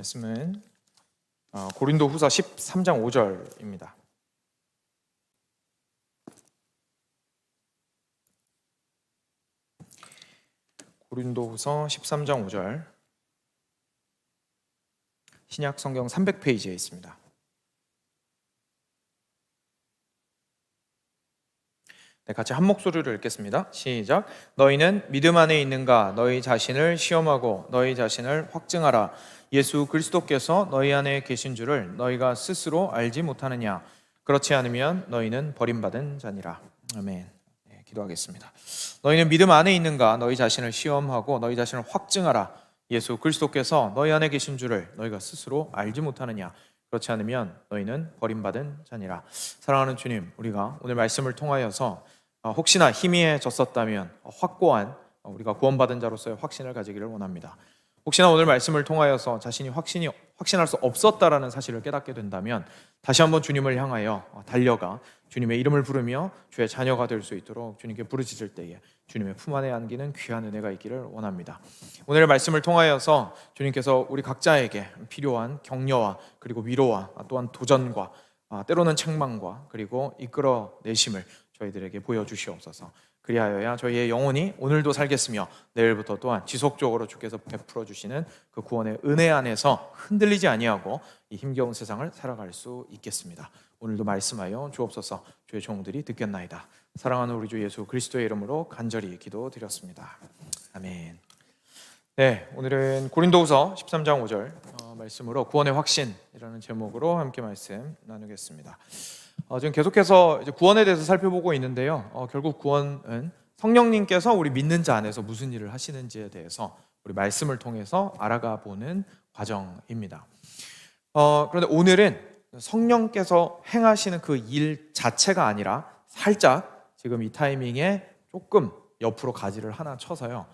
말씀은 고린도후서 13장 5절입니다. 고린도후서 13장 5절, 신약 성경 300페이지에 있습니다. 네, 같이 한 목소리로 읽겠습니다. 시작. 너희는 믿음 안에 있는가? 너희 자신을 시험하고 너희 자신을 확증하라. 예수 그리스도께서 너희 안에 계신 줄을 너희가 스스로 알지 못하느냐? 그렇지 않으면 너희는 버림받은 자니라. 아멘. 네, 기도하겠습니다. 너희는 믿음 안에 있는가? 너희 자신을 시험하고 너희 자신을 확증하라. 예수 그리스도께서 너희 안에 계신 줄을 너희가 스스로 알지 못하느냐? 그렇지 않으면 너희는 버림받은 자니라. 사랑하는 주님, 우리가 오늘 말씀을 통하여서 혹시나 희미해졌었다면 확고한 우리가 구원받은 자로서의 확신을 가지기를 원합니다. 혹시나 오늘 말씀을 통하여서 자신이 확신할 수 없었다라는 사실을 깨닫게 된다면 다시 한번 주님을 향하여 달려가 주님의 이름을 부르며 주의 자녀가 될 수 있도록 주님께 부르짖을 때에 주님의 품 안에 안기는 귀한 은혜가 있기를 원합니다. 오늘의 말씀을 통하여서 주님께서 우리 각자에게 필요한 격려와 그리고 위로와 또한 도전과 때로는 책망과 그리고 이끌어내심을 저희들에게 보여주시옵소서. 그리하여야 저희의 영혼이 오늘도 살겠으며 내일부터 또한 지속적으로 주께서 베풀어 주시는 그 구원의 은혜 안에서 흔들리지 아니하고 이 힘겨운 세상을 살아갈 수 있겠습니다. 오늘도 말씀하여 주옵소서. 주의 종들이 듣겠나이다. 사랑하는 우리 주 예수 그리스도의 이름으로 간절히 기도드렸습니다. 아멘. 네, 오늘은 고린도후서 13장 5절 말씀으로 구원의 확신이라는 제목으로 함께 말씀 나누겠습니다. 지금 계속해서 이제 구원에 대해서 살펴보고 있는데요. 결국 구원은 성령님께서 우리 믿는 자 안에서 무슨 일을 하시는지에 대해서 우리 말씀을 통해서 알아가 보는 과정입니다. 그런데 오늘은 성령께서 행하시는 그 일 자체가 아니라 살짝 지금 이 타이밍에 조금 옆으로 가지를 하나 쳐서요.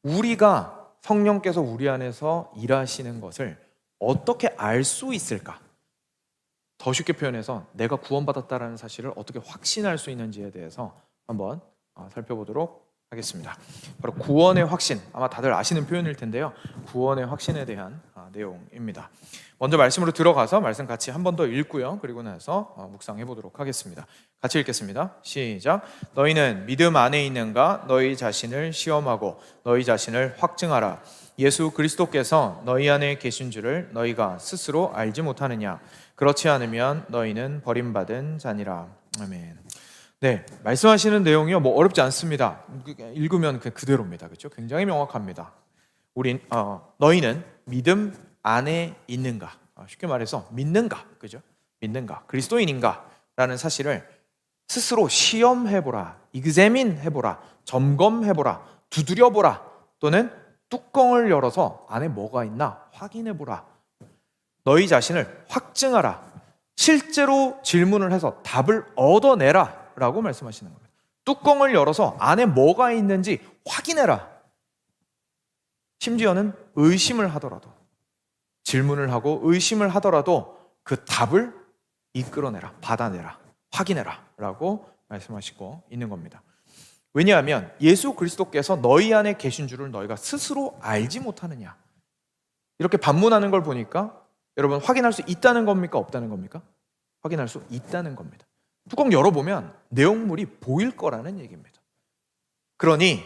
우리가 성령께서 우리 안에서 일하시는 것을 어떻게 알 수 있을까? 더 쉽게 표현해서 내가 구원받았다는 사실을 어떻게 확신할 수 있는지에 대해서 한번 살펴보도록 하겠습니다. 바로 구원의 확신, 아마 다들 아시는 표현일 텐데요. 구원의 확신에 대한 내용입니다. 먼저 말씀으로 들어가서 말씀 같이 한 번 더 읽고요. 그리고 나서 묵상해 보도록 하겠습니다. 같이 읽겠습니다. 시작. 너희는 믿음 안에 있는가? 너희 자신을 시험하고 너희 자신을 확증하라. 예수 그리스도께서 너희 안에 계신 줄을 너희가 스스로 알지 못하느냐? 그렇지 않으면 너희는 버림받은 자니라. 아멘. 네, 말씀하시는 내용이요, 어렵지 않습니다. 읽으면 그대로입니다. 그렇죠? 굉장히 명확합니다. 너희는 믿음 안에 있는가? 쉽게 말해서 믿는가? 그죠? 믿는가? 그리스도인인가? 라는 사실을 스스로 시험해보라, examine 해보라, 점검해보라, 두드려보라, 또는 뚜껑을 열어서 안에 뭐가 있나 확인해보라. 너희 자신을 확증하라. 실제로 질문을 해서 답을 얻어내라 라고 말씀하시는 겁니다. 뚜껑을 열어서 안에 뭐가 있는지 확인해라. 심지어는 의심을 하더라도, 질문을 하고 의심을 하더라도 그 답을 이끌어내라, 받아내라, 확인해라 라고 말씀하시고 있는 겁니다. 왜냐하면 예수 그리스도께서 너희 안에 계신 줄을 너희가 스스로 알지 못하느냐. 이렇게 반문하는 걸 보니까 여러분, 확인할 수 있다는 겁니까? 없다는 겁니까? 확인할 수 있다는 겁니다. 뚜껑 열어보면 내용물이 보일 거라는 얘기입니다. 그러니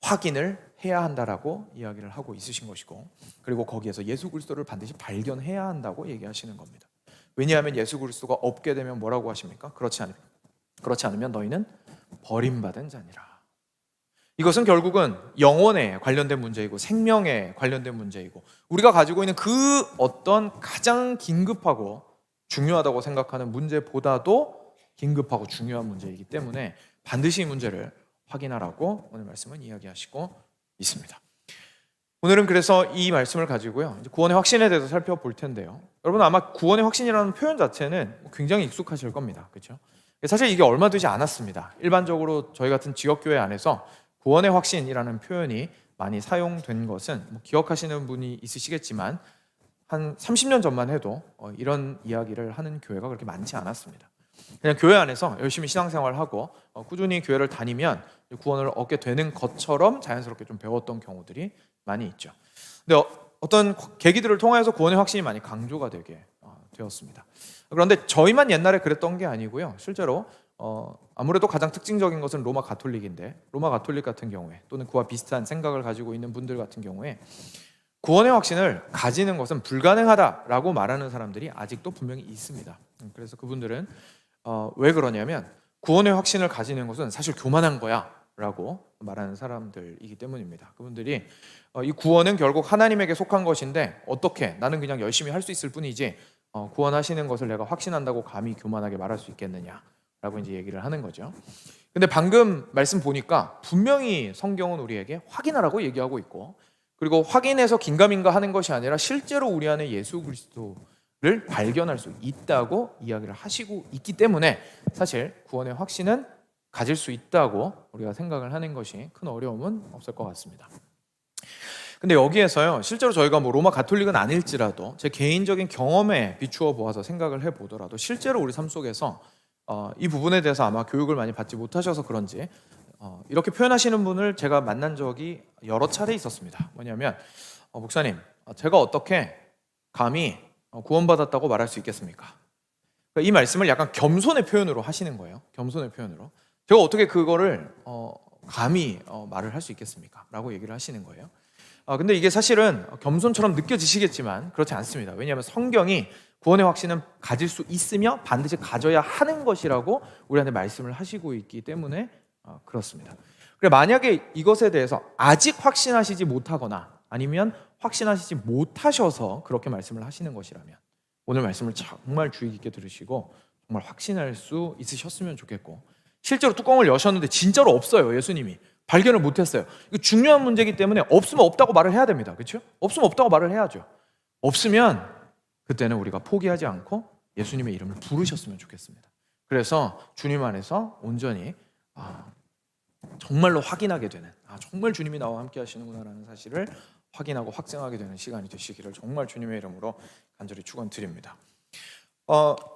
확인을 해야 한다라고 이야기를 하고 있으신 것이고, 그리고 거기에서 예수 그리스도를 반드시 발견해야 한다고 얘기하시는 겁니다. 왜냐하면 예수 그리스도가 없게 되면 뭐라고 하십니까? 그렇지 않으면 너희는 버림받은 자니라. 이것은 결국은 영혼에 관련된 문제이고 생명에 관련된 문제이고 우리가 가지고 있는 그 어떤 가장 긴급하고 중요하다고 생각하는 문제보다도 긴급하고 중요한 문제이기 때문에 반드시 이 문제를 확인하라고 오늘 말씀은 이야기하시고 있습니다. 오늘은 그래서 이 말씀을 가지고요, 이제 구원의 확신에 대해서 살펴볼 텐데요. 여러분, 아마 구원의 확신이라는 표현 자체는 굉장히 익숙하실 겁니다. 그렇죠? 사실 이게 얼마 되지 않았습니다. 일반적으로 저희 같은 지역교회 안에서 구원의 확신이라는 표현이 많이 사용된 것은 기억하시는 분이 있으시겠지만 한 30년 전만 해도 이런 이야기를 하는 교회가 그렇게 많지 않았습니다. 그냥 교회 안에서 열심히 신앙생활하고 꾸준히 교회를 다니면 구원을 얻게 되는 것처럼 자연스럽게 좀 배웠던 경우들이 많이 있죠. 근데 어떤 계기들을 통하여서 구원의 확신이 많이 강조가 되게 되었습니다. 그런데 저희만 옛날에 그랬던 게 아니고요. 실제로 아무래도 가장 특징적인 것은 로마 가톨릭인데, 로마 가톨릭 같은 경우에 또는 그와 비슷한 생각을 가지고 있는 분들 같은 경우에 구원의 확신을 가지는 것은 불가능하다라고 말하는 사람들이 아직도 분명히 있습니다. 그래서 그분들은 왜 그러냐면 구원의 확신을 가지는 것은 사실 교만한 거야 라고 말하는 사람들이기 때문입니다. 그분들이 이 구원은 결국 하나님에게 속한 것인데 어떻게 나는 그냥 열심히 할 수 있을 뿐이지 구원하시는 것을 내가 확신한다고 감히 교만하게 말할 수 있겠느냐라고 이제 얘기를 하는 거죠. 근데 방금 말씀 보니까 분명히 성경은 우리에게 확인하라고 얘기하고 있고, 그리고 확인해서 긴가민가 하는 것이 아니라 실제로 우리 안에 예수 그리스도를 발견할 수 있다고 이야기를 하시고 있기 때문에 사실 구원의 확신은 가질 수 있다고 우리가 생각을 하는 것이 큰 어려움은 없을 것 같습니다. 근데 여기에서요, 실제로 저희가 뭐 로마 가톨릭은 아닐지라도 제 개인적인 경험에 비추어 보아서 생각을 해보더라도 실제로 우리 삶 속에서 이 부분에 대해서 아마 교육을 많이 받지 못하셔서 그런지 이렇게 표현하시는 분을 제가 만난 적이 여러 차례 있었습니다. 뭐냐면 목사님, 제가 어떻게 감히 구원받았다고 말할 수 있겠습니까? 그러니까 이 말씀을 약간 겸손의 표현으로 하시는 거예요. 겸손의 표현으로. 제가 어떻게 그거를 감히 말을 할 수 있겠습니까? 라고 얘기를 하시는 거예요. 근데 이게 사실은 겸손처럼 느껴지시겠지만 그렇지 않습니다. 왜냐하면 성경이 구원의 확신은 가질 수 있으며 반드시 가져야 하는 것이라고 우리한테 말씀을 하시고 있기 때문에 그렇습니다. 그래, 만약에 이것에 대해서 아직 확신하시지 못하거나 아니면 확신하시지 못하셔서 그렇게 말씀을 하시는 것이라면 오늘 말씀을 정말 주의 깊게 들으시고 정말 확신할 수 있으셨으면 좋겠고, 실제로 뚜껑을 여셨는데 진짜로 없어요. 예수님이 발견을 못했어요. 이거 중요한 문제이기 때문에 없으면 없다고 말을 해야 됩니다. 그렇죠? 없으면 없다고 말을 해야죠. 없으면 그때는 우리가 포기하지 않고 예수님의 이름을 부르셨으면 좋겠습니다. 그래서 주님 안에서 온전히 정말로 확인하게 되는, 정말 주님이 나와 함께 하시는구나라는 사실을 확인하고 확증하게 되는 시간이 되시기를 정말 주님의 이름으로 간절히 축원드립니다.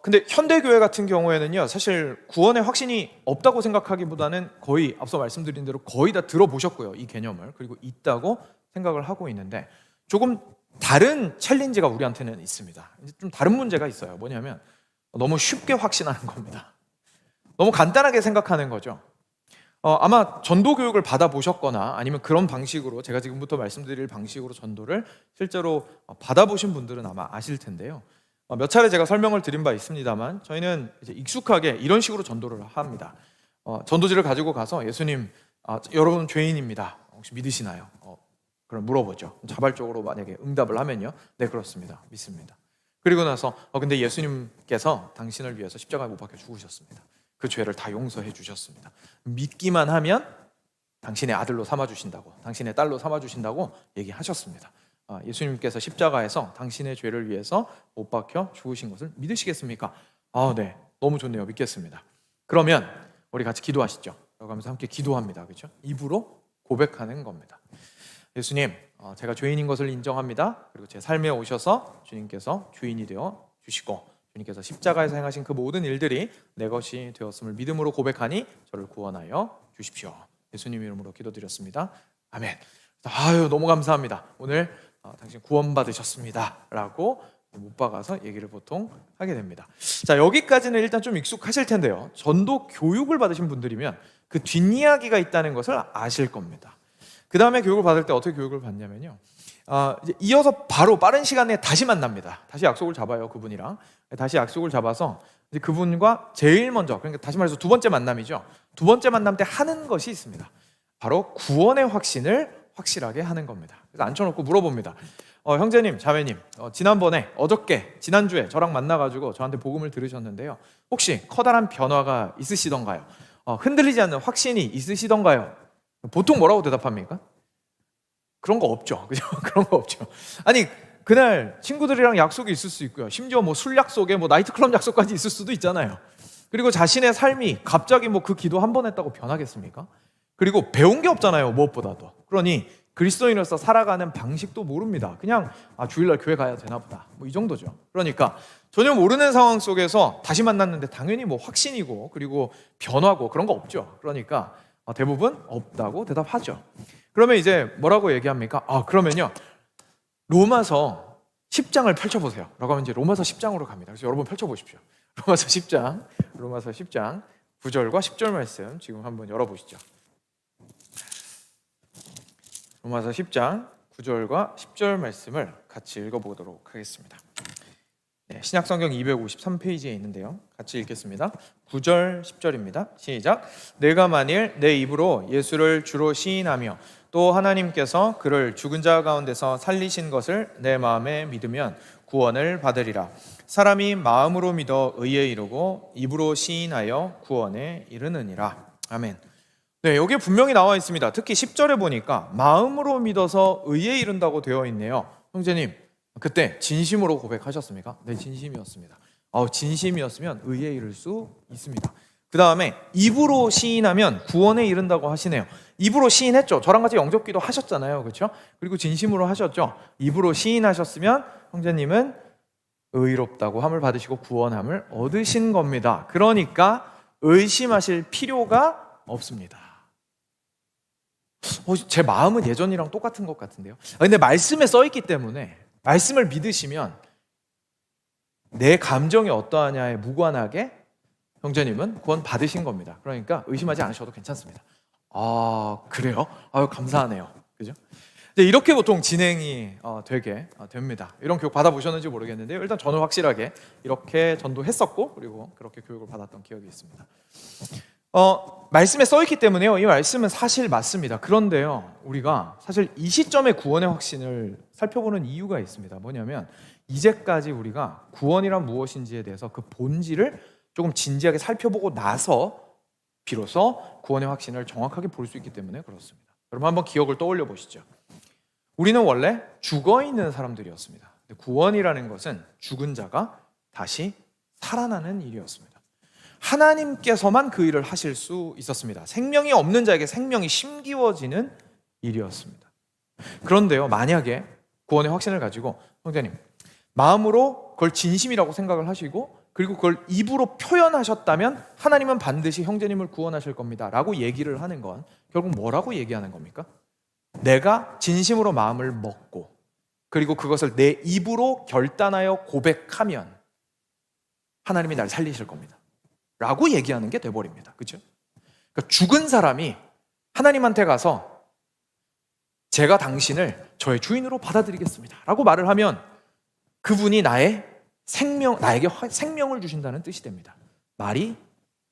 근데 현대교회 같은 경우에는요, 사실 구원의 확신이 없다고 생각하기보다는 거의 앞서 말씀드린 대로 거의 다 들어보셨고요, 이 개념을. 그리고 있다고 생각을 하고 있는데 조금 다른 챌린지가 우리한테는 있습니다. 좀 다른 문제가 있어요. 뭐냐면 너무 쉽게 확신하는 겁니다. 너무 간단하게 생각하는 거죠. 아마 전도 교육을 받아보셨거나 아니면 그런 방식으로 제가 지금부터 말씀드릴 방식으로 전도를 실제로 받아보신 분들은 아마 아실 텐데요. 몇 차례 제가 설명을 드린 바 있습니다만 저희는 이제 익숙하게 이런 식으로 전도를 합니다. 전도지를 가지고 가서 예수님, 여러분 죄인입니다. 혹시 믿으시나요? 그럼 물어보죠. 자발적으로 만약에 응답을 하면요, 네 그렇습니다, 믿습니다. 그리고 나서 근데 예수님께서 당신을 위해서 십자가에 못 박혀 죽으셨습니다. 그 죄를 다 용서해 주셨습니다. 믿기만 하면 당신의 아들로 삼아주신다고, 당신의 딸로 삼아주신다고 얘기하셨습니다. 예수님께서 십자가에서 당신의 죄를 위해서 못 박혀 죽으신 것을 믿으시겠습니까? 네, 너무 좋네요. 믿겠습니다. 그러면 우리 같이 기도하시죠. 라고 하면서 함께 기도합니다. 그렇죠? 입으로 고백하는 겁니다. 예수님, 제가 죄인인 것을 인정합니다. 그리고 제 삶에 오셔서 주님께서 주인이 되어 주시고 주님께서 십자가에서 행하신 그 모든 일들이 내 것이 되었음을 믿음으로 고백하니 저를 구원하여 주십시오. 예수님 이름으로 기도드렸습니다. 아멘. 너무 감사합니다. 오늘 당신 구원받으셨습니다 라고 못 박아서 얘기를 보통 하게 됩니다. 자, 여기까지는 일단 좀 익숙하실 텐데요, 전도 교육을 받으신 분들이면 그 뒷이야기가 있다는 것을 아실 겁니다. 그 다음에 교육을 받을 때 어떻게 교육을 받냐면요, 이제 이어서 바로 빠른 시간에 다시 만납니다. 다시 약속을 잡아요. 그분이랑 다시 약속을 잡아서 이제 그분과 제일 먼저, 그러니까 다시 말해서 두 번째 만남이죠. 두 번째 만남 때 하는 것이 있습니다. 바로 구원의 확신을 확실하게 하는 겁니다. 그래서 앉혀놓고 물어봅니다. 형제님, 자매님, 지난주에 저랑 만나가지고 저한테 복음을 들으셨는데요, 혹시 커다란 변화가 있으시던가요? 흔들리지 않는 확신이 있으시던가요? 보통 뭐라고 대답합니까? 그런 거 없죠. 그죠? 그런 거 없죠. 아니, 그날 친구들이랑 약속이 있을 수 있고요, 심지어 뭐 술 약속에 뭐 나이트클럽 약속까지 있을 수도 있잖아요. 그리고 자신의 삶이 갑자기 뭐 그 기도 한 번 했다고 변하겠습니까? 그리고 배운 게 없잖아요, 무엇보다도. 그러니 그리스도인으로서 살아가는 방식도 모릅니다. 그냥 주일날 교회 가야 되나 보다, 뭐 이 정도죠. 그러니까 전혀 모르는 상황 속에서 다시 만났는데 당연히 뭐 확신이고 그리고 변화고 그런 거 없죠. 그러니까 대부분 없다고 대답하죠. 그러면 이제 뭐라고 얘기합니까? 그러면요, 로마서 10장을 펼쳐보세요 라고 하면 이제 로마서 10장으로 갑니다. 그래서 여러분 펼쳐보십시오. 로마서 10장 9절과 10절 말씀 지금 한번 열어보시죠. 로마서 10장 9절과 10절 말씀을 같이 읽어보도록 하겠습니다. 네, 신약성경 253페이지에 있는데요. 같이 읽겠습니다. 9절 10절입니다. 시작. 내가 만일 내 입으로 예수를 주로 시인하며 또 하나님께서 그를 죽은 자 가운데서 살리신 것을 내 마음에 믿으면 구원을 받으리라. 사람이 마음으로 믿어 의에 이르고 입으로 시인하여 구원에 이르느니라. 아멘. 네, 여기에 분명히 나와 있습니다. 특히 10절에 보니까 마음으로 믿어서 의에 이른다고 되어 있네요. 형제님, 그때 진심으로 고백하셨습니까? 네, 진심이었습니다. 진심이었으면 의에 이를 수 있습니다. 그 다음에 입으로 시인하면 구원에 이른다고 하시네요. 입으로 시인했죠. 저랑 같이 영접기도 하셨잖아요. 그렇죠? 그리고 진심으로 하셨죠. 입으로 시인하셨으면 형제님은 의롭다고 함을 받으시고 구원함을 얻으신 겁니다. 그러니까 의심하실 필요가 없습니다. 제 마음은 예전이랑 똑같은 것 같은데요. 근데 말씀에 써있기 때문에 말씀을 믿으시면 내 감정이 어떠하냐에 무관하게 형제님은 구원 받으신 겁니다. 그러니까 의심하지 않으셔도 괜찮습니다. 그래요? 감사하네요. 그죠? 이렇게 보통 진행이 되게 됩니다. 이런 교육 받아보셨는지 모르겠는데요. 일단 저는 확실하게 이렇게 전도했었고 그리고 그렇게 교육을 받았던 기억이 있습니다. 말씀에 써있기 때문에요. 이 말씀은 사실 맞습니다. 그런데요, 우리가 사실 이 시점에 구원의 확신을 살펴보는 이유가 있습니다. 뭐냐면 이제까지 우리가 구원이란 무엇인지에 대해서 그 본질을 조금 진지하게 살펴보고 나서 비로소 구원의 확신을 정확하게 볼 수 있기 때문에 그렇습니다. 여러분 한번 기억을 떠올려 보시죠. 우리는 원래 죽어있는 사람들이었습니다. 구원이라는 것은 죽은 자가 다시 살아나는 일이었습니다. 하나님께서만 그 일을 하실 수 있었습니다. 생명이 없는 자에게 생명이 심기워지는 일이었습니다. 그런데요, 만약에 구원의 확신을 가지고 형제님 마음으로 그걸 진심이라고 생각을 하시고 그리고 그걸 입으로 표현하셨다면 하나님은 반드시 형제님을 구원하실 겁니다 라고 얘기를 하는 건 결국 뭐라고 얘기하는 겁니까? 내가 진심으로 마음을 먹고 그리고 그것을 내 입으로 결단하여 고백하면 하나님이 날 살리실 겁니다 라고 얘기하는 게 돼버립니다. 그렇죠? 그러니까 죽은 사람이 하나님한테 가서 제가 당신을 저의 주인으로 받아들이겠습니다 라고 말을 하면 그분이 나에게 생명을 주신다는 뜻이 됩니다. 말이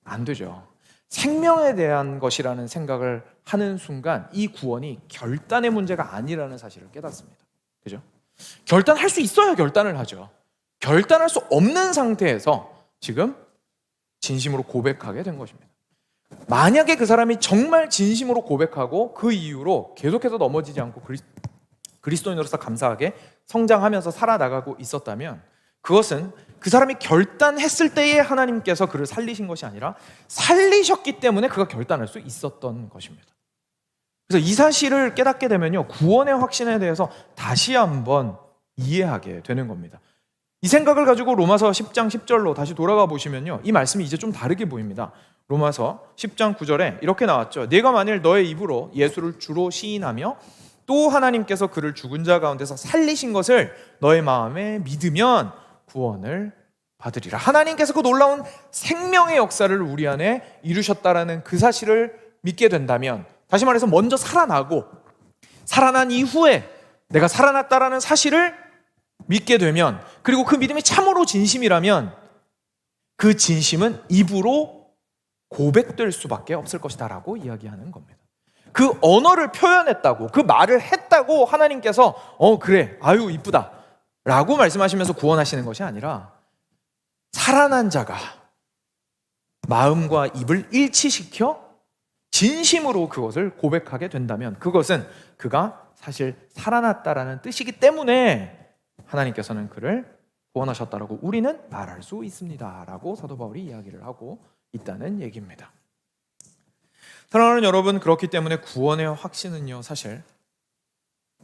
안 되죠. 생명에 대한 것이라는 생각을 하는 순간 이 구원이 결단의 문제가 아니라는 사실을 깨닫습니다. 그죠? 결단할 수 있어야 결단을 하죠. 결단할 수 없는 상태에서 지금 진심으로 고백하게 된 것입니다. 만약에 그 사람이 정말 진심으로 고백하고 그 이후로 계속해서 넘어지지 않고 그리스도인으로서 감사하게 성장하면서 살아나가고 있었다면 그것은 그 사람이 결단했을 때에 하나님께서 그를 살리신 것이 아니라 살리셨기 때문에 그가 결단할 수 있었던 것입니다. 그래서 이 사실을 깨닫게 되면요, 구원의 확신에 대해서 다시 한번 이해하게 되는 겁니다. 이 생각을 가지고 로마서 10장 10절로 다시 돌아가 보시면요, 이 말씀이 이제 좀 다르게 보입니다. 로마서 10장 9절에 이렇게 나왔죠. 네가 만일 너의 입으로 예수를 주로 시인하며 또 하나님께서 그를 죽은 자 가운데서 살리신 것을 너의 마음에 믿으면 구원을 받으리라. 하나님께서 그 놀라운 생명의 역사를 우리 안에 이루셨다라는 그 사실을 믿게 된다면, 다시 말해서 먼저 살아나고 살아난 이후에 내가 살아났다라는 사실을 믿게 되면, 그리고 그 믿음이 참으로 진심이라면 그 진심은 입으로 고백될 수밖에 없을 것이다 라고 이야기하는 겁니다. 그 언어를 표현했다고, 그 말을 했다고 하나님께서 그래, 아유 이쁘다 라고 말씀하시면서 구원하시는 것이 아니라 살아난 자가 마음과 입을 일치시켜 진심으로 그것을 고백하게 된다면 그것은 그가 사실 살아났다라는 뜻이기 때문에 하나님께서는 그를 구원하셨다라고 우리는 말할 수 있습니다 라고 사도 바울이 이야기를 하고 있다는 얘기입니다. 사랑하는 여러분, 그렇기 때문에 구원의 확신은요, 사실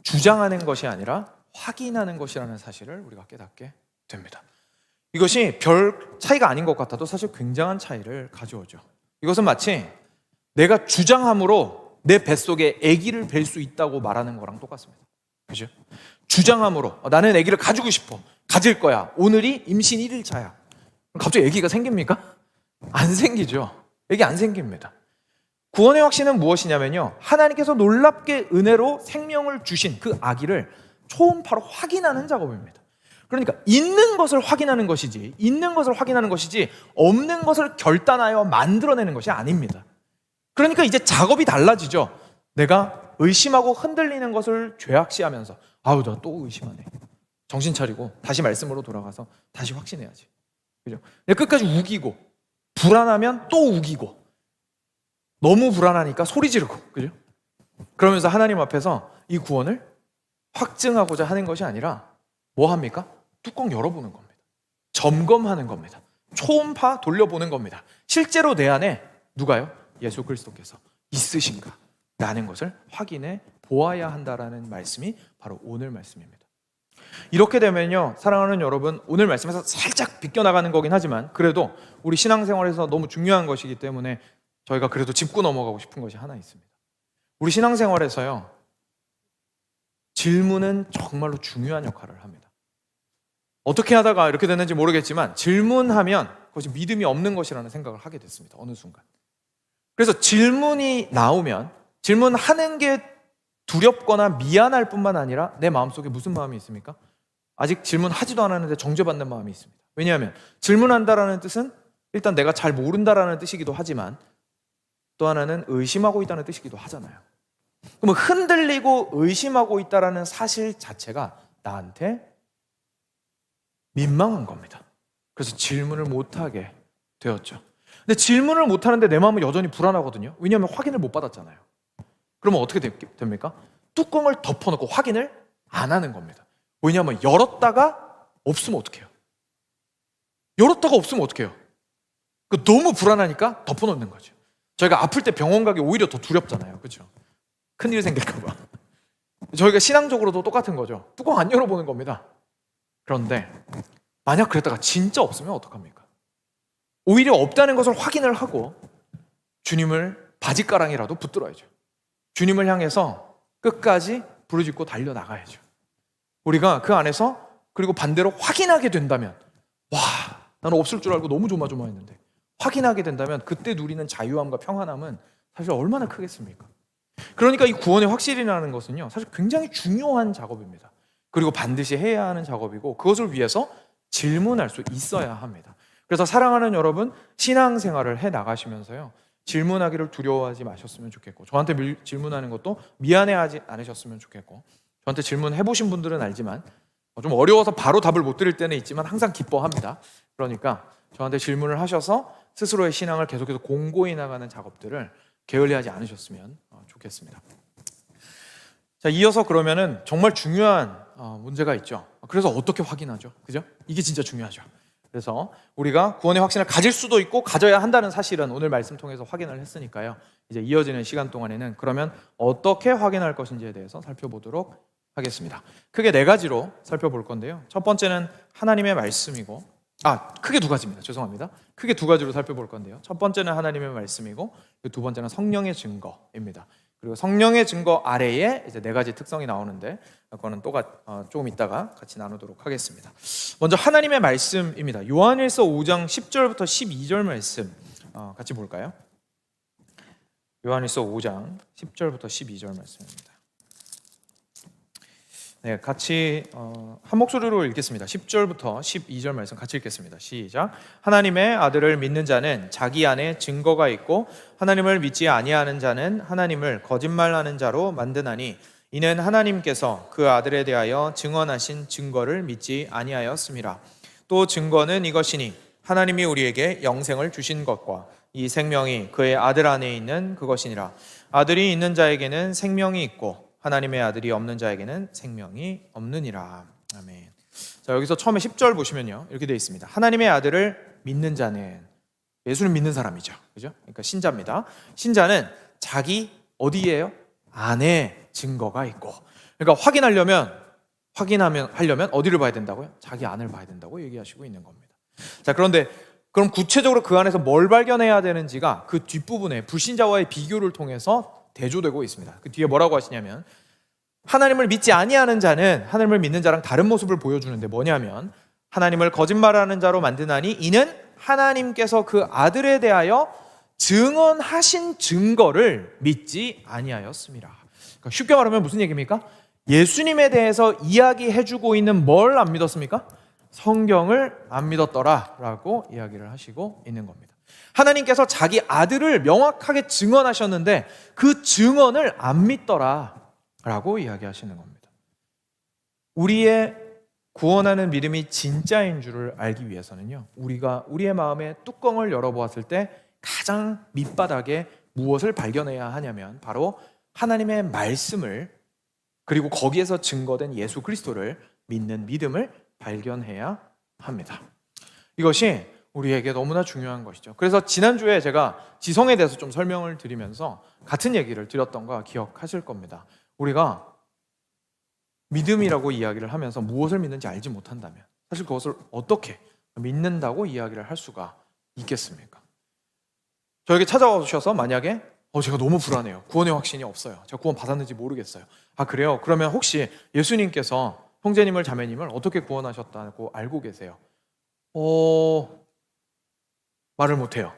주장하는 것이 아니라 확인하는 것이라는 사실을 우리가 깨닫게 됩니다. 이것이 별 차이가 아닌 것 같아도 사실 굉장한 차이를 가져오죠. 이것은 마치 내가 주장함으로 내 뱃속에 아기를 뵐 수 있다고 말하는 거랑 똑같습니다. 그죠? 주장함으로 나는 아기를 가지고 싶어. 가질 거야. 오늘이 임신 1일차야. 갑자기 아기가 생깁니까? 안 생기죠. 아기 안 생깁니다. 구원의 확신은 무엇이냐면요, 하나님께서 놀랍게 은혜로 생명을 주신 그 아기를 초음파로 확인하는 작업입니다. 그러니까 있는 것을 확인하는 것이지, 없는 것을 결단하여 만들어내는 것이 아닙니다. 그러니까 이제 작업이 달라지죠. 내가 의심하고 흔들리는 것을 죄악시하면서 아우 나 또 의심하네. 정신 차리고 다시 말씀으로 돌아가서 다시 확신해야지. 그죠? 끝까지 우기고, 불안하면 또 우기고, 너무 불안하니까 소리 지르고, 그죠? 그러면서 하나님 앞에서 이 구원을 확증하고자 하는 것이 아니라 뭐 합니까? 뚜껑 열어보는 겁니다. 점검하는 겁니다. 초음파 돌려보는 겁니다. 실제로 내 안에 누가요? 예수 그리스도께서 있으신가? 라는 것을 확인해 보아야 한다라는 말씀이 바로 오늘 말씀입니다. 이렇게 되면요, 사랑하는 여러분, 오늘 말씀에서 살짝 비껴나가는 거긴 하지만 그래도 우리 신앙생활에서 너무 중요한 것이기 때문에 저희가 그래도 짚고 넘어가고 싶은 것이 하나 있습니다. 우리 신앙생활에서요, 질문은 정말로 중요한 역할을 합니다. 어떻게 하다가 이렇게 됐는지 모르겠지만 질문하면 그것이 믿음이 없는 것이라는 생각을 하게 됐습니다. 어느 순간. 그래서 질문이 나오면 질문하는 게 두렵거나 미안할 뿐만 아니라 내 마음속에 무슨 마음이 있습니까? 아직 질문하지도 않았는데 정죄받는 마음이 있습니다. 왜냐하면 질문한다라는 뜻은 일단 내가 잘 모른다라는 뜻이기도 하지만 또 하나는 의심하고 있다는 뜻이기도 하잖아요. 그러면 흔들리고 의심하고 있다라는 사실 자체가 나한테 민망한 겁니다. 그래서 질문을 못하게 되었죠. 근데 질문을 못하는데 내 마음은 여전히 불안하거든요. 왜냐하면 확인을 못 받았잖아요. 그러면 어떻게 됩니까? 뚜껑을 덮어놓고 확인을 안 하는 겁니다. 왜냐하면 열었다가 없으면 어떡해요? 너무 불안하니까 덮어놓는 거죠. 저희가 아플 때 병원 가기 오히려 더 두렵잖아요. 그렇죠? 큰일 생길까 봐. 저희가 신앙적으로도 똑같은 거죠. 뚜껑 안 열어보는 겁니다. 그런데 만약 그랬다가 진짜 없으면 어떡합니까? 오히려 없다는 것을 확인을 하고 주님을 바짓가랑이라도 붙들어야죠. 주님을 향해서 끝까지 부르짖고 달려나가야죠. 우리가 그 안에서 그리고 반대로 확인하게 된다면, 와, 나는 없을 줄 알고 너무 조마조마했는데 확인하게 된다면 그때 누리는 자유함과 평안함은 사실 얼마나 크겠습니까? 그러니까 이 구원의 확실이라는 것은요, 사실 굉장히 중요한 작업입니다. 그리고 반드시 해야 하는 작업이고 그것을 위해서 질문할 수 있어야 합니다. 그래서 사랑하는 여러분, 신앙생활을 해 나가시면서요, 질문하기를 두려워하지 마셨으면 좋겠고, 저한테 질문하는 것도 미안해하지 않으셨으면 좋겠고, 저한테 질문해보신 분들은 알지만 좀 어려워서 바로 답을 못 드릴 때는 있지만 항상 기뻐합니다. 그러니까 저한테 질문을 하셔서 스스로의 신앙을 계속해서 공고히 나가는 작업들을 게을리하지 않으셨으면 좋겠습니다. 자, 이어서 그러면은 정말 중요한 문제가 있죠. 그래서 어떻게 확인하죠? 그죠? 이게 진짜 중요하죠. 그래서 우리가 구원의 확신을 가질 수도 있고 가져야 한다는 사실은 오늘 말씀 통해서 확인을 했으니까요. 이제 이어지는 시간 동안에는 그러면 어떻게 확인할 것인지에 대해서 살펴보도록 하겠습니다. 크게 4가지로 살펴볼 건데요. 첫 번째는 하나님의 말씀이고, 크게 2가지입니다. 죄송합니다. 크게 2가지로 살펴볼 건데요. 첫 번째는 하나님의 말씀이고, 두 번째는 성령의 증거입니다. 그리고 성령의 증거 아래에 이제 4가지 특성이 나오는데 그거는 또 조금 이따가 같이 나누도록 하겠습니다. 먼저 하나님의 말씀입니다. 요한일서 5장 10절부터 12절 말씀 같이 볼까요? 요한일서 5장 10절부터 12절 말씀입니다. 네, 같이 한 목소리로 읽겠습니다. 10절부터 12절 말씀 같이 읽겠습니다. 시작. 하나님의 아들을 믿는 자는 자기 안에 증거가 있고 하나님을 믿지 아니하는 자는 하나님을 거짓말하는 자로 만드나니 이는 하나님께서 그 아들에 대하여 증언하신 증거를 믿지 아니하였음이라. 또 증거는 이것이니 하나님이 우리에게 영생을 주신 것과 이 생명이 그의 아들 안에 있는 그것이니라. 아들이 있는 자에게는 생명이 있고 하나님의 아들이 없는 자에게는 생명이 없느니라. 아멘. 자, 여기서 처음에 10절 보시면요, 이렇게 되어 있습니다. 하나님의 아들을 믿는 자는, 예수를 믿는 사람이죠. 그죠? 그러니까 신자입니다. 신자는 자기 어디예요? 안에 증거가 있고. 그러니까 하려면 어디를 봐야 된다고요? 자기 안을 봐야 된다고 얘기하시고 있는 겁니다. 자, 그런데 그럼 구체적으로 그 안에서 뭘 발견해야 되는지가 그 뒷부분에 불신자와의 비교를 통해서 대조되고 있습니다. 그 뒤에 뭐라고 하시냐면 하나님을 믿지 아니하는 자는 하나님을 믿는 자랑 다른 모습을 보여주는데 뭐냐면 하나님을 거짓말하는 자로 만드나니 이는 하나님께서 그 아들에 대하여 증언하신 증거를 믿지 아니하였습니다. 그러니까 쉽게 말하면 무슨 얘기입니까? 예수님에 대해서 이야기해주고 있는 뭘 안 믿었습니까? 성경을 안 믿었더라 라고 이야기를 하시고 있는 겁니다. 하나님께서 자기 아들을 명확하게 증언하셨는데 그 증언을 안 믿더라 라고 이야기하시는 겁니다. 우리의 구원하는 믿음이 진짜인 줄을 알기 위해서는요, 우리가 우리의 마음의 뚜껑을 열어보았을 때 가장 밑바닥에 무엇을 발견해야 하냐면 바로 하나님의 말씀을, 그리고 거기에서 증거된 예수 그리스도를 믿는 믿음을 발견해야 합니다. 이것이 우리에게 너무나 중요한 것이죠. 그래서 지난주에 제가 지성에 대해서 좀 설명을 드리면서 같은 얘기를 드렸던 거 기억하실 겁니다. 우리가 믿음이라고 이야기를 하면서 무엇을 믿는지 알지 못한다면 사실 그것을 어떻게 믿는다고 이야기를 할 수가 있겠습니까? 저에게 찾아오셔서 만약에 제가 너무 불안해요. 구원의 확신이 없어요. 제가 구원 받았는지 모르겠어요. 아, 그래요? 그러면 혹시 예수님께서 형제님을 자매님을 어떻게 구원하셨다고 알고 계세요? 말을 못해요.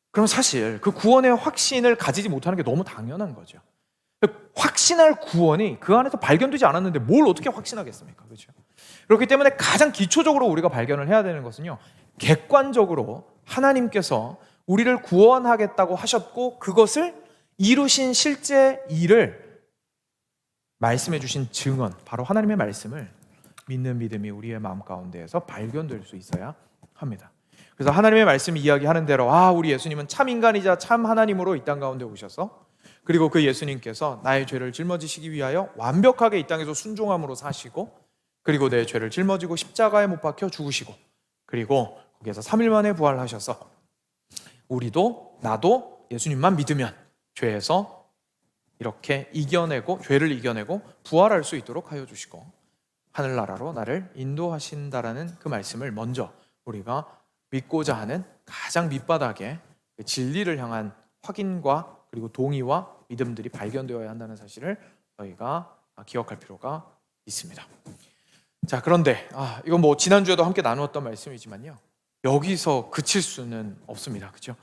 그럼 사실 그 구원의 확신을 가지지 못하는 게 너무 당연한 거죠. 확신할 구원이 그 안에서 발견되지 않았는데 뭘 어떻게 확신하겠습니까? 그렇죠? 그렇기 때문에 가장 기초적으로 우리가 발견을 해야 되는 것은요, 객관적으로 하나님께서 우리를 구원하겠다고 하셨고 그것을 이루신 실제 일을 말씀해 주신 증언, 바로 하나님의 말씀을 믿는 믿음이 우리의 마음 가운데에서 발견될 수 있어야 합니다. 그래서 하나님의 말씀이 이야기하는 대로 우리 예수님은 참 인간이자 참 하나님으로 이 땅 가운데 오셔서, 그리고 그 예수님께서 나의 죄를 짊어지시기 위하여 완벽하게 이 땅에서 순종함으로 사시고, 그리고 내 죄를 짊어지고 십자가에 못 박혀 죽으시고, 그리고 거기에서 3일 만에 부활하셔서 우리도 나도 예수님만 믿으면 죄에서 이렇게 이겨내고, 죄를 이겨내고 부활할 수 있도록 하여 주시고 하늘나라로 나를 인도하신다라는 그 말씀을 먼저 우리가 믿고자 하는 가장 밑바닥에 진리를 향한 확인과 그리고 동의와 믿음들이 발견되어야 한다는 사실을 저희가 기억할 필요가 있습니다. 자, 그런데 이건 뭐 지난주에도 함께 나누었던 말씀이지만요, 여기서 그칠 수는 없습니다. 그렇죠?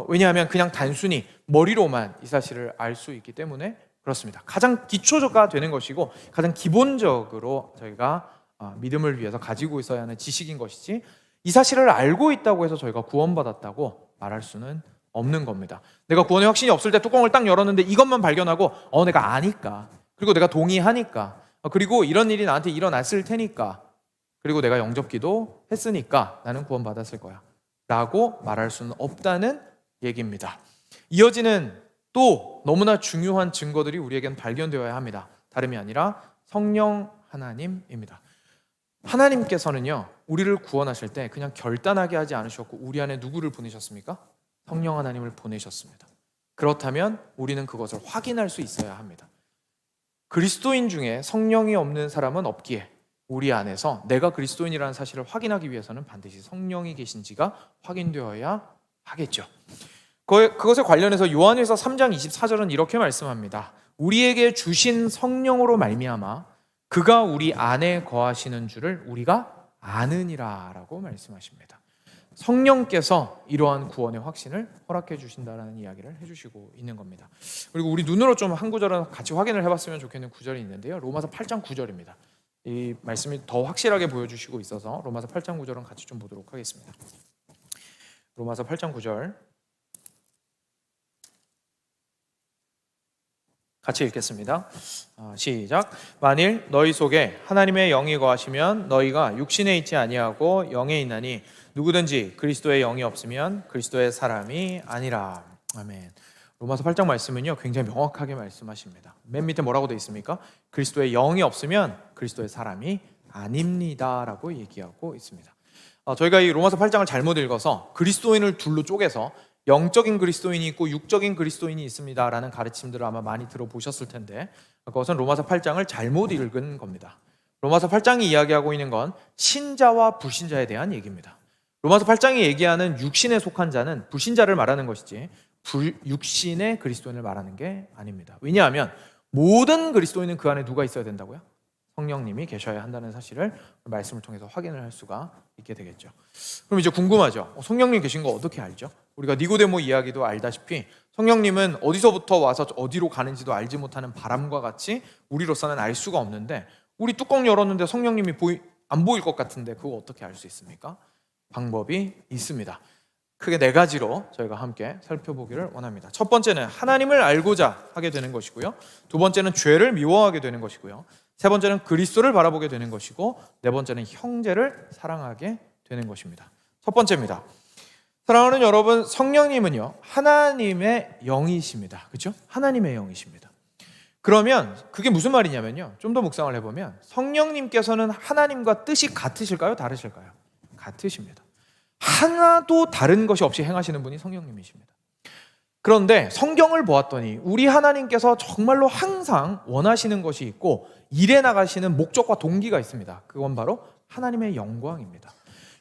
왜냐하면 그냥 단순히 머리로만 이 사실을 알 수 있기 때문에 그렇습니다. 가장 기초가 되는 것이고 가장 기본적으로 저희가 믿음을 위해서 가지고 있어야 하는 지식인 것이지, 이 사실을 알고 있다고 해서 저희가 구원받았다고 말할 수는 없는 겁니다. 내가 구원의 확신이 없을 때 뚜껑을 딱 열었는데 이것만 발견하고 내가 아니까, 그리고 내가 동의하니까, 그리고 이런 일이 나한테 일어났을 테니까, 그리고 내가 영접기도 했으니까 나는 구원받았을 거야 라고 말할 수는 없다는 얘기입니다. 이어지는 또 너무나 중요한 증거들이 우리에겐 발견되어야 합니다. 다름이 아니라 성령 하나님입니다. 하나님께서는요, 우리를 구원하실 때 그냥 결단하게 하지 않으셨고 우리 안에 누구를 보내셨습니까? 성령 하나님을 보내셨습니다. 그렇다면 우리는 그것을 확인할 수 있어야 합니다. 그리스도인 중에 성령이 없는 사람은 없기에 우리 안에서 내가 그리스도인이라는 사실을 확인하기 위해서는 반드시 성령이 계신지가 확인되어야 하겠죠. 그것에 관련해서 요한일서 3장 24절은 이렇게 말씀합니다. 우리에게 주신 성령으로 말미암아 그가 우리 안에 거하시는 줄을 우리가 아느니라 라고 말씀하십니다. 성령께서 이러한 구원의 확신을 허락해 주신다라는 이야기를 해주시고 있는 겁니다. 그리고 우리 눈으로 좀 한 구절은 같이 확인을 해봤으면 좋겠는 구절이 있는데요, 로마서 8장 9절입니다. 이 말씀이 더 확실하게 보여주시고 있어서 로마서 8장 9절은 같이 좀 보도록 하겠습니다. 로마서 8장 9절 같이 읽겠습니다. 시작. 만일 너희 속에 하나님의 영이 거하시면 너희가 육신에 있지 아니하고 영에 있나니 누구든지 그리스도의 영이 없으면 그리스도의 사람이 아니라. 아멘. 로마서 8장 말씀은요, 굉장히 명확하게 말씀하십니다. 맨 밑에 뭐라고 되어 있습니까? 그리스도의 영이 없으면 그리스도의 사람이 아닙니다 라고 얘기하고 있습니다. 저희가 이 로마서 8장을 잘못 읽어서 그리스도인을 둘로 쪼개서 영적인 그리스도인이 있고 육적인 그리스도인이 있습니다 라는 가르침들을 아마 많이 들어보셨을 텐데, 그것은 로마서 8장을 잘못 읽은 겁니다. 로마서 8장이 이야기하고 있는 건 신자와 불신자에 대한 얘기입니다. 로마서 8장이 얘기하는 육신에 속한 자는 불신자를 말하는 것이지 육신의 그리스도인을 말하는 게 아닙니다. 왜냐하면 모든 그리스도인은 그 안에 누가 있어야 된다고요? 성령님이 계셔야 한다는 사실을 말씀을 통해서 확인을 할 수가 있게 되겠죠. 그럼 이제 궁금하죠. 성령님 계신 거 어떻게 알죠? 우리가 니고데모 이야기도 알다시피 성령님은 어디서부터 와서 어디로 가는지도 알지 못하는 바람과 같이 우리로서는 알 수가 없는데, 우리 뚜껑 열었는데 성령님이 안 보일 것 같은데 그거 어떻게 알 수 있습니까? 방법이 있습니다. 크게 4가지로 저희가 함께 살펴보기를 원합니다. 첫 번째는 하나님을 알고자 하게 되는 것이고요. 두 번째는 죄를 미워하게 되는 것이고요. 세 번째는 그리스도를 바라보게 되는 것이고, 네 번째는 형제를 사랑하게 되는 것입니다. 첫 번째입니다. 사랑하는 여러분, 성령님은요 하나님의 영이십니다. 그렇죠? 하나님의 영이십니다. 그러면 그게 무슨 말이냐면요, 좀 더 묵상을 해보면 성령님께서는 하나님과 뜻이 같으실까요? 다르실까요? 같으십니다. 하나도 다른 것이 없이 행하시는 분이 성령님이십니다. 그런데 성경을 보았더니 우리 하나님께서 정말로 항상 원하시는 것이 있고 일해 나가시는 목적과 동기가 있습니다. 그건 바로 하나님의 영광입니다.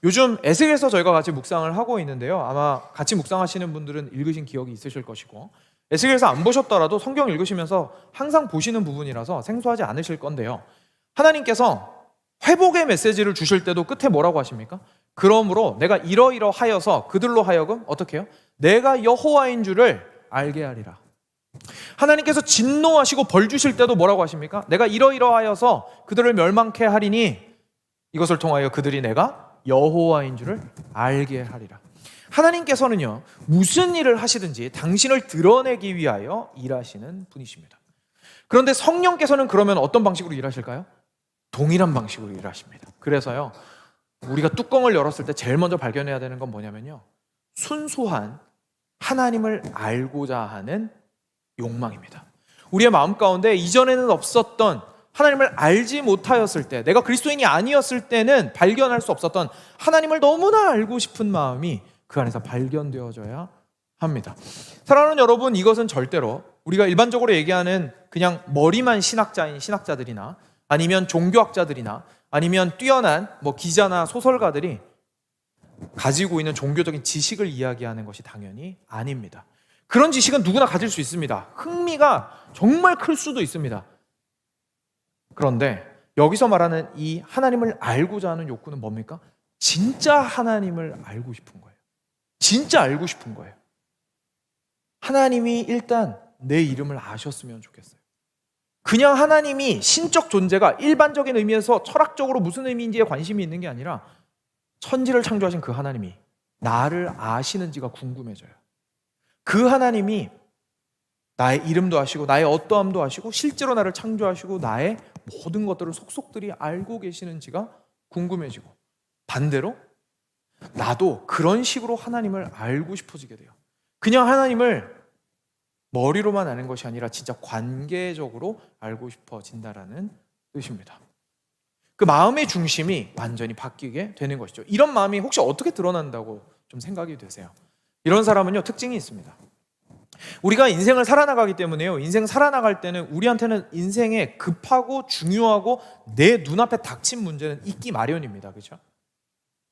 요즘 에스겔서 저희가 같이 묵상을 하고 있는데요, 아마 같이 묵상하시는 분들은 읽으신 기억이 있으실 것이고, 에스겔서 안 보셨더라도 성경 읽으시면서 항상 보시는 부분이라서 생소하지 않으실 건데요, 하나님께서 회복의 메시지를 주실 때도 끝에 뭐라고 하십니까? 그러므로 내가 이러이러하여서 그들로 하여금 어떻게 해요? 내가 여호와인 줄을 알게 하리라. 하나님께서 진노하시고 벌 주실 때도 뭐라고 하십니까? 내가 이러이러하여서 그들을 멸망케 하리니 이것을 통하여 그들이 내가 여호와인 줄을 알게 하리라. 하나님께서는요 무슨 일을 하시든지 당신을 드러내기 위하여 일하시는 분이십니다. 그런데 성령께서는 그러면 어떤 방식으로 일하실까요? 동일한 방식으로 일하십니다. 그래서요 우리가 뚜껑을 열었을 때 제일 먼저 발견해야 되는 건 뭐냐면요, 순수한 하나님을 알고자 하는 욕망입니다. 우리의 마음 가운데 이전에는 없었던, 하나님을 알지 못하였을 때, 내가 그리스도인이 아니었을 때는 발견할 수 없었던 하나님을 너무나 알고 싶은 마음이 그 안에서 발견되어져야 합니다. 사랑하는 여러분, 이것은 절대로 우리가 일반적으로 얘기하는 그냥 머리만 신학자인 신학자들이나 아니면 종교학자들이나 아니면 뛰어난 기자나 소설가들이 가지고 있는 종교적인 지식을 이야기하는 것이 당연히 아닙니다. 그런 지식은 누구나 가질 수 있습니다. 흥미가 정말 클 수도 있습니다. 그런데 여기서 말하는 이 하나님을 알고자 하는 욕구는 뭡니까? 진짜 하나님을 알고 싶은 거예요. 진짜 알고 싶은 거예요. 하나님이 일단 내 이름을 아셨으면 좋겠어요. 그냥 하나님이 신적 존재가 일반적인 의미에서 철학적으로 무슨 의미인지에 관심이 있는 게 아니라 천지를 창조하신 그 하나님이 나를 아시는지가 궁금해져요. 그 하나님이 나의 이름도 아시고 나의 어떠함도 아시고 실제로 나를 창조하시고 나의 모든 것들을 속속들이 알고 계시는지가 궁금해지고, 반대로 나도 그런 식으로 하나님을 알고 싶어지게 돼요. 그냥 하나님을 머리로만 아는 것이 아니라 진짜 관계적으로 알고 싶어진다라는 뜻입니다. 그 마음의 중심이 완전히 바뀌게 되는 것이죠. 이런 마음이 혹시 어떻게 드러난다고 좀 생각이 되세요? 이런 사람은요 특징이 있습니다. 우리가 인생을 살아나가기 때문에요, 인생 살아나갈 때는 우리한테는 인생에 급하고 중요하고 내 눈앞에 닥친 문제는 있기 마련입니다. 그렇죠?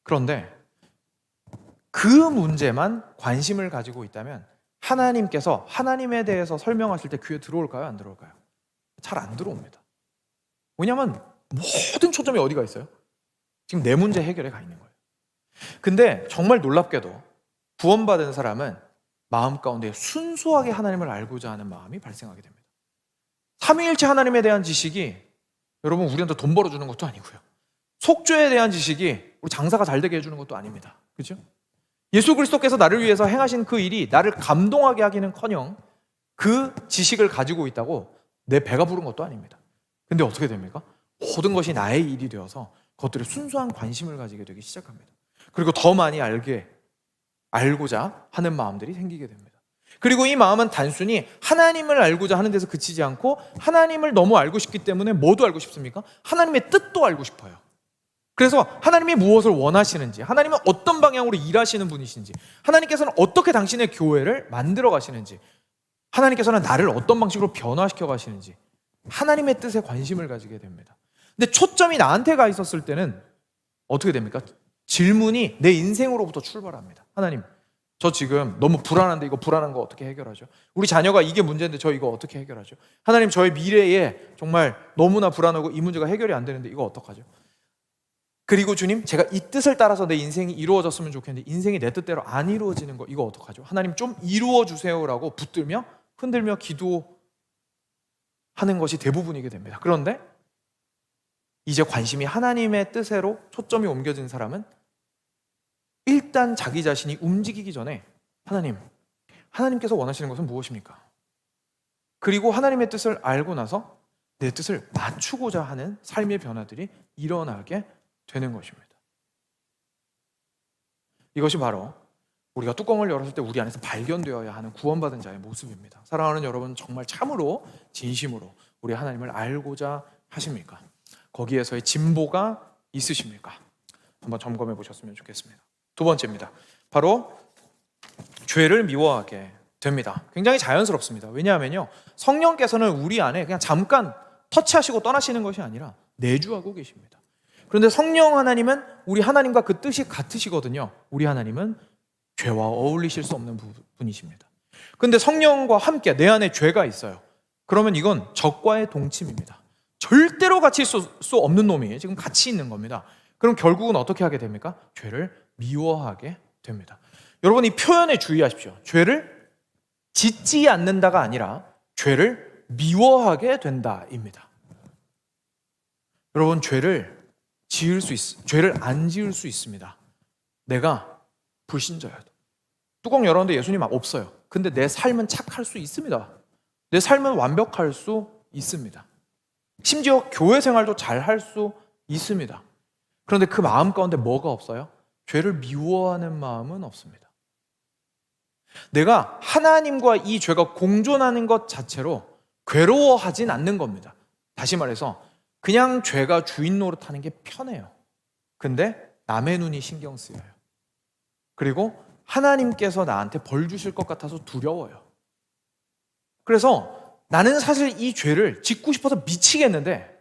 그런데 그 문제만 관심을 가지고 있다면 하나님께서 하나님에 대해서 설명하실 때 귀에 들어올까요? 안 들어올까요? 잘 안 들어옵니다. 왜냐하면 모든 초점이 어디가 있어요? 지금 내 문제 해결에 가 있는 거예요. 근데 정말 놀랍게도 구원받은 사람은 마음 가운데 순수하게 하나님을 알고자 하는 마음이 발생하게 됩니다. 삼위일체 하나님에 대한 지식이 여러분 우리한테 돈 벌어주는 것도 아니고요, 속죄에 대한 지식이 우리 장사가 잘 되게 해주는 것도 아닙니다. 그렇죠? 예수 그리스도께서 나를 위해서 행하신 그 일이 나를 감동하게 하기는커녕 그 지식을 가지고 있다고 내 배가 부른 것도 아닙니다. 근데 어떻게 됩니까? 모든 것이 나의 일이 되어서 그것들에 순수한 관심을 가지게 되기 시작합니다. 그리고 더 많이 알고자 하는 마음들이 생기게 됩니다. 그리고 이 마음은 단순히 하나님을 알고자 하는 데서 그치지 않고 하나님을 너무 알고 싶기 때문에 뭐도 알고 싶습니까? 하나님의 뜻도 알고 싶어요. 그래서 하나님이 무엇을 원하시는지, 하나님은 어떤 방향으로 일하시는 분이신지, 하나님께서는 어떻게 당신의 교회를 만들어 가시는지, 하나님께서는 나를 어떤 방식으로 변화시켜 가시는지 하나님의 뜻에 관심을 가지게 됩니다. 근데 초점이 나한테 가 있었을 때는 어떻게 됩니까? 질문이 내 인생으로부터 출발합니다. 하나님, 저 지금 너무 불안한데 이거 불안한 거 어떻게 해결하죠? 우리 자녀가 이게 문제인데 저 이거 어떻게 해결하죠? 하나님, 저의 미래에 정말 너무나 불안하고 이 문제가 해결이 안 되는데 이거 어떡하죠? 그리고 주님, 제가 이 뜻을 따라서 내 인생이 이루어졌으면 좋겠는데 인생이 내 뜻대로 안 이루어지는 거 이거 어떡하죠? 하나님 좀 이루어 주세요라고 붙들며 흔들며 기도하는 것이 대부분이게 됩니다. 그런데 이제 관심이 하나님의 뜻으로 초점이 옮겨진 사람은 일단 자기 자신이 움직이기 전에 하나님께서 원하시는 것은 무엇입니까? 그리고 하나님의 뜻을 알고 나서 내 뜻을 맞추고자 하는 삶의 변화들이 일어나게 되는 것입니다. 이것이 바로 우리가 뚜껑을 열었을 때 우리 안에서 발견되어야 하는 구원받은 자의 모습입니다. 사랑하는 여러분, 정말 참으로 진심으로 우리 하나님을 알고자 하십니까? 거기에서의 진보가 있으십니까? 한번 점검해 보셨으면 좋겠습니다. 두 번째입니다. 바로 죄를 미워하게 됩니다. 굉장히 자연스럽습니다. 왜냐하면요, 성령께서는 우리 안에 그냥 잠깐 터치하시고 떠나시는 것이 아니라 내주하고 계십니다. 그런데 성령 하나님은 우리 하나님과 그 뜻이 같으시거든요. 우리 하나님은 죄와 어울리실 수 없는 분이십니다. 그런데 성령과 함께 내 안에 죄가 있어요. 그러면 이건 적과의 동침입니다. 절대로 같이 있을 수 없는 놈이 지금 같이 있는 겁니다. 그럼 결국은 어떻게 하게 됩니까? 죄를 미워하게 됩니다. 여러분, 이 표현에 주의하십시오. 죄를 짓지 않는다가 아니라 죄를 미워하게 된다입니다. 여러분, 죄를 안 지을 수 있습니다. 내가 불신자여도. 뚜껑 열었는데 예수님 없어요. 근데 내 삶은 착할 수 있습니다. 내 삶은 완벽할 수 있습니다. 심지어 교회 생활도 잘 할 수 있습니다. 그런데 그 마음 가운데 뭐가 없어요? 죄를 미워하는 마음은 없습니다. 내가 하나님과 이 죄가 공존하는 것 자체로 괴로워하진 않는 겁니다. 다시 말해서 그냥 죄가 주인 노릇하는 게 편해요. 근데 남의 눈이 신경 쓰여요. 그리고 하나님께서 나한테 벌 주실 것 같아서 두려워요. 그래서 나는 사실 이 죄를 짓고 싶어서 미치겠는데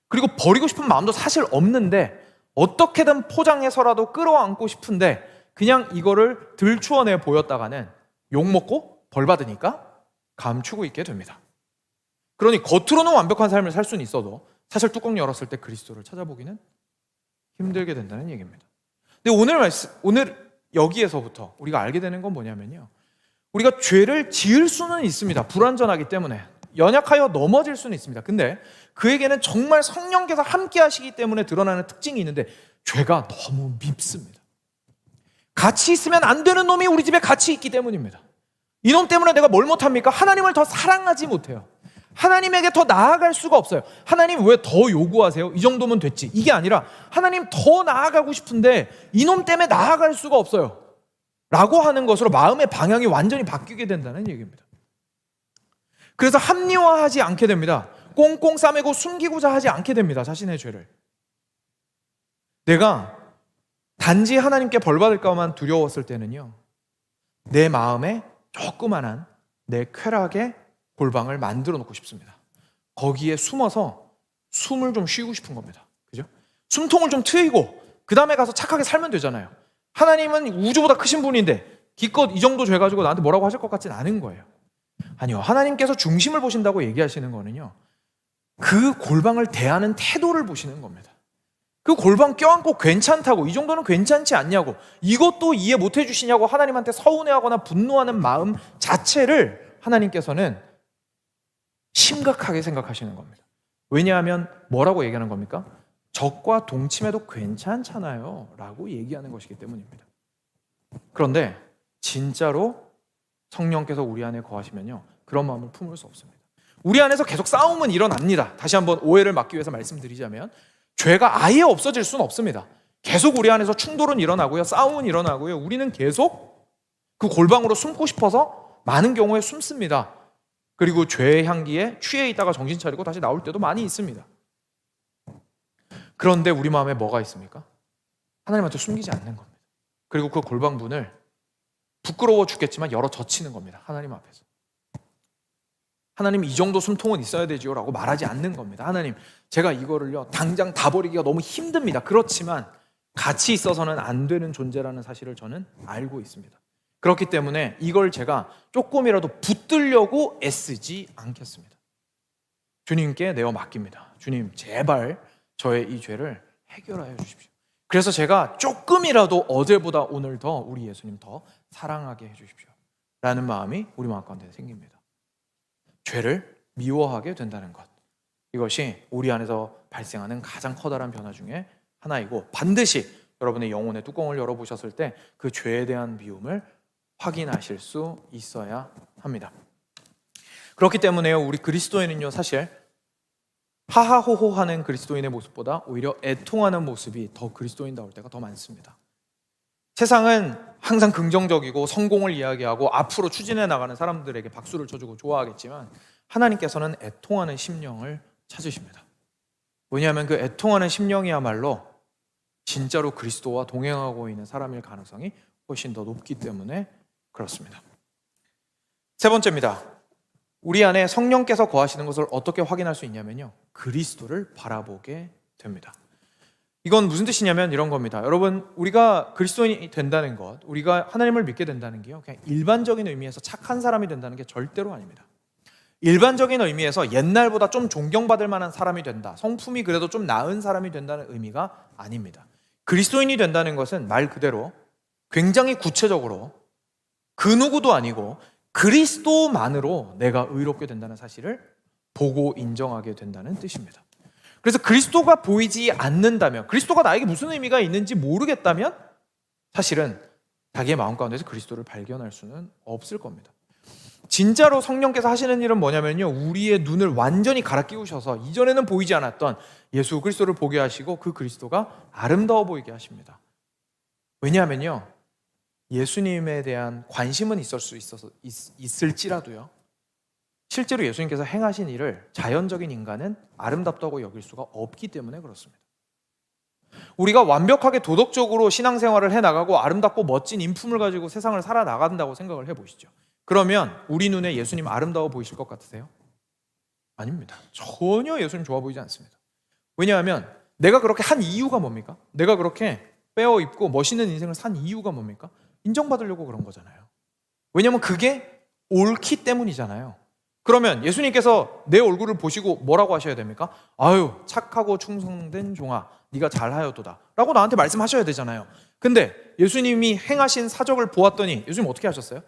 그리고 버리고 싶은 마음도 사실 없는데 어떻게든 포장해서라도 끌어안고 싶은데 그냥 이거를 들추어내 보였다가는 욕먹고 벌받으니까 감추고 있게 됩니다. 그러니 겉으로는 완벽한 삶을 살 수는 있어도 사실 뚜껑 열었을 때 그리스도를 찾아보기는 힘들게 된다는 얘기입니다. 근데 오늘 여기에서부터 우리가 알게 되는 건 뭐냐면요, 우리가 죄를 지을 수는 있습니다. 불완전하기 때문에 연약하여 넘어질 수는 있습니다. 근데 그에게는 정말 성령께서 함께 하시기 때문에 드러나는 특징이 있는데 죄가 너무 밉습니다. 같이 있으면 안 되는 놈이 우리 집에 같이 있기 때문입니다. 이놈 때문에 내가 뭘 못합니까? 하나님을 더 사랑하지 못해요. 하나님에게 더 나아갈 수가 없어요. 하나님 왜 더 요구하세요? 이 정도면 됐지. 이게 아니라 하나님 더 나아가고 싶은데 이놈 때문에 나아갈 수가 없어요 라고 하는 것으로 마음의 방향이 완전히 바뀌게 된다는 얘기입니다. 그래서 합리화하지 않게 됩니다. 꽁꽁 싸매고 숨기고자 하지 않게 됩니다. 자신의 죄를. 내가 단지 하나님께 벌 받을까만 두려웠을 때는요, 내 마음에 조그만한 내 쾌락의 골방을 만들어 놓고 싶습니다. 거기에 숨어서 숨을 좀 쉬고 싶은 겁니다. 그죠? 숨통을 좀 트이고 그 다음에 가서 착하게 살면 되잖아요. 하나님은 우주보다 크신 분인데 기껏 이 정도 죄 가지고 나한테 뭐라고 하실 것 같진 않은 거예요. 아니요, 하나님께서 중심을 보신다고 얘기하시는 거는요, 그 골방을 대하는 태도를 보시는 겁니다. 그 골방 껴안고 괜찮다고, 이 정도는 괜찮지 않냐고, 이것도 이해 못 해주시냐고 하나님한테 서운해하거나 분노하는 마음 자체를 하나님께서는 심각하게 생각하시는 겁니다. 왜냐하면 뭐라고 얘기하는 겁니까? 적과 동침해도 괜찮잖아요 라고 얘기하는 것이기 때문입니다. 그런데 진짜로 성령께서 우리 안에 거하시면요, 그런 마음을 품을 수 없습니다. 우리 안에서 계속 싸움은 일어납니다. 다시 한번 오해를 막기 위해서 말씀드리자면 죄가 아예 없어질 수는 없습니다. 계속 우리 안에서 충돌은 일어나고요, 싸움은 일어나고요, 우리는 계속 그 골방으로 숨고 싶어서 많은 경우에 숨습니다. 그리고 죄의 향기에 취해 있다가 정신 차리고 다시 나올 때도 많이 있습니다. 그런데 우리 마음에 뭐가 있습니까? 하나님한테 숨기지 않는 겁니다. 그리고 그 골방 문을 부끄러워 죽겠지만 열어 젖히는 겁니다. 하나님 앞에서. 하나님, 이 정도 숨통은 있어야 되지요 라고 말하지 않는 겁니다. 하나님, 제가 이거를요 당장 다 버리기가 너무 힘듭니다. 그렇지만 같이 있어서는 안 되는 존재라는 사실을 저는 알고 있습니다. 그렇기 때문에 이걸 제가 조금이라도 붙들려고 애쓰지 않겠습니다. 주님께 내어 맡깁니다. 주님, 제발 저의 이 죄를 해결하여 주십시오. 그래서 제가 조금이라도 어제보다 오늘 더 우리 예수님 더 사랑하게 해주십시오 라는 마음이 우리 마음 가운데 생깁니다. 죄를 미워하게 된다는 것, 이것이 우리 안에서 발생하는 가장 커다란 변화 중에 하나이고, 반드시 여러분의 영혼의 뚜껑을 열어보셨을 때 그 죄에 대한 미움을 확인하실 수 있어야 합니다. 그렇기 때문에요, 우리 그리스도인은요, 사실 하하호호하는 그리스도인의 모습보다 오히려 애통하는 모습이 더 그리스도인다울 때가 더 많습니다. 세상은 항상 긍정적이고 성공을 이야기하고 앞으로 추진해 나가는 사람들에게 박수를 쳐주고 좋아하겠지만, 하나님께서는 애통하는 심령을 찾으십니다. 왜냐하면 그 애통하는 심령이야말로 진짜로 그리스도와 동행하고 있는 사람일 가능성이 훨씬 더 높기 때문에 그렇습니다. 세 번째입니다. 우리 안에 성령께서 거하시는 것을 어떻게 확인할 수 있냐면요, 그리스도를 바라보게 됩니다. 이건 무슨 뜻이냐면 이런 겁니다. 여러분, 우리가 그리스도인이 된다는 것, 우리가 하나님을 믿게 된다는 게요, 그냥 일반적인 의미에서 착한 사람이 된다는 게 절대로 아닙니다. 일반적인 의미에서 옛날보다 좀 존경받을 만한 사람이 된다, 성품이 그래도 좀 나은 사람이 된다는 의미가 아닙니다. 그리스도인이 된다는 것은 말 그대로 굉장히 구체적으로 그 누구도 아니고 그리스도만으로 내가 의롭게 된다는 사실을 보고 인정하게 된다는 뜻입니다. 그래서 그리스도가 보이지 않는다면, 그리스도가 나에게 무슨 의미가 있는지 모르겠다면 사실은 자기의 마음 가운데서 그리스도를 발견할 수는 없을 겁니다. 진짜로 성령께서 하시는 일은 뭐냐면요, 우리의 눈을 완전히 갈아 끼우셔서 이전에는 보이지 않았던 예수 그리스도를 보게 하시고 그 그리스도가 아름다워 보이게 하십니다. 왜냐하면요, 예수님에 대한 관심은 있을지라도요, 실제로 예수님께서 행하신 일을 자연적인 인간은 아름답다고 여길 수가 없기 때문에 그렇습니다. 우리가 완벽하게 도덕적으로 신앙생활을 해나가고 아름답고 멋진 인품을 가지고 세상을 살아나간다고 생각을 해보시죠. 그러면 우리 눈에 예수님 아름다워 보이실 것 같으세요? 아닙니다. 전혀 예수님 좋아 보이지 않습니다. 왜냐하면 내가 그렇게 한 이유가 뭡니까? 내가 그렇게 빼어 입고 멋있는 인생을 산 이유가 뭡니까? 인정받으려고 그런 거잖아요. 왜냐하면 그게 옳기 때문이잖아요. 그러면 예수님께서 내 얼굴을 보시고 뭐라고 하셔야 됩니까? 아유, 착하고 충성된 종아, 네가 잘하였도다 라고 나한테 말씀하셔야 되잖아요. 근데 예수님이 행하신 사적을 보았더니 예수님 어떻게 하셨어요?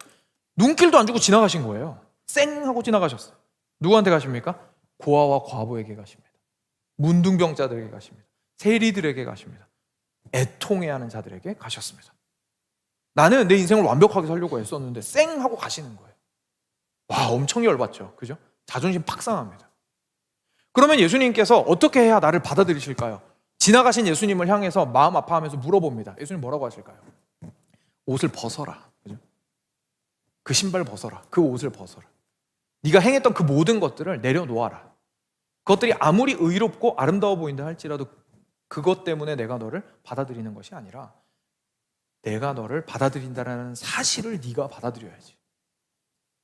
눈길도 안 주고 지나가신 거예요. 쌩 하고 지나가셨어요. 누구한테 가십니까? 고아와 과부에게 가십니다. 문둥병자들에게 가십니다. 세리들에게 가십니다. 애통해하는 자들에게 가셨습니다. 나는 내 인생을 완벽하게 살려고 애썼는데 쌩 하고 가시는 거예요. 와, 엄청 열받죠. 그죠? 자존심 팍 상합니다. 그러면 예수님께서 어떻게 해야 나를 받아들이실까요? 지나가신 예수님을 향해서 마음 아파하면서 물어봅니다. 예수님 뭐라고 하실까요? 옷을 벗어라. 그죠? 그 신발 벗어라. 그 옷을 벗어라. 네가 행했던 그 모든 것들을 내려놓아라. 그것들이 아무리 의롭고 아름다워 보인다 할지라도 그것 때문에 내가 너를 받아들이는 것이 아니라 내가 너를 받아들인다는 사실을 네가 받아들여야지.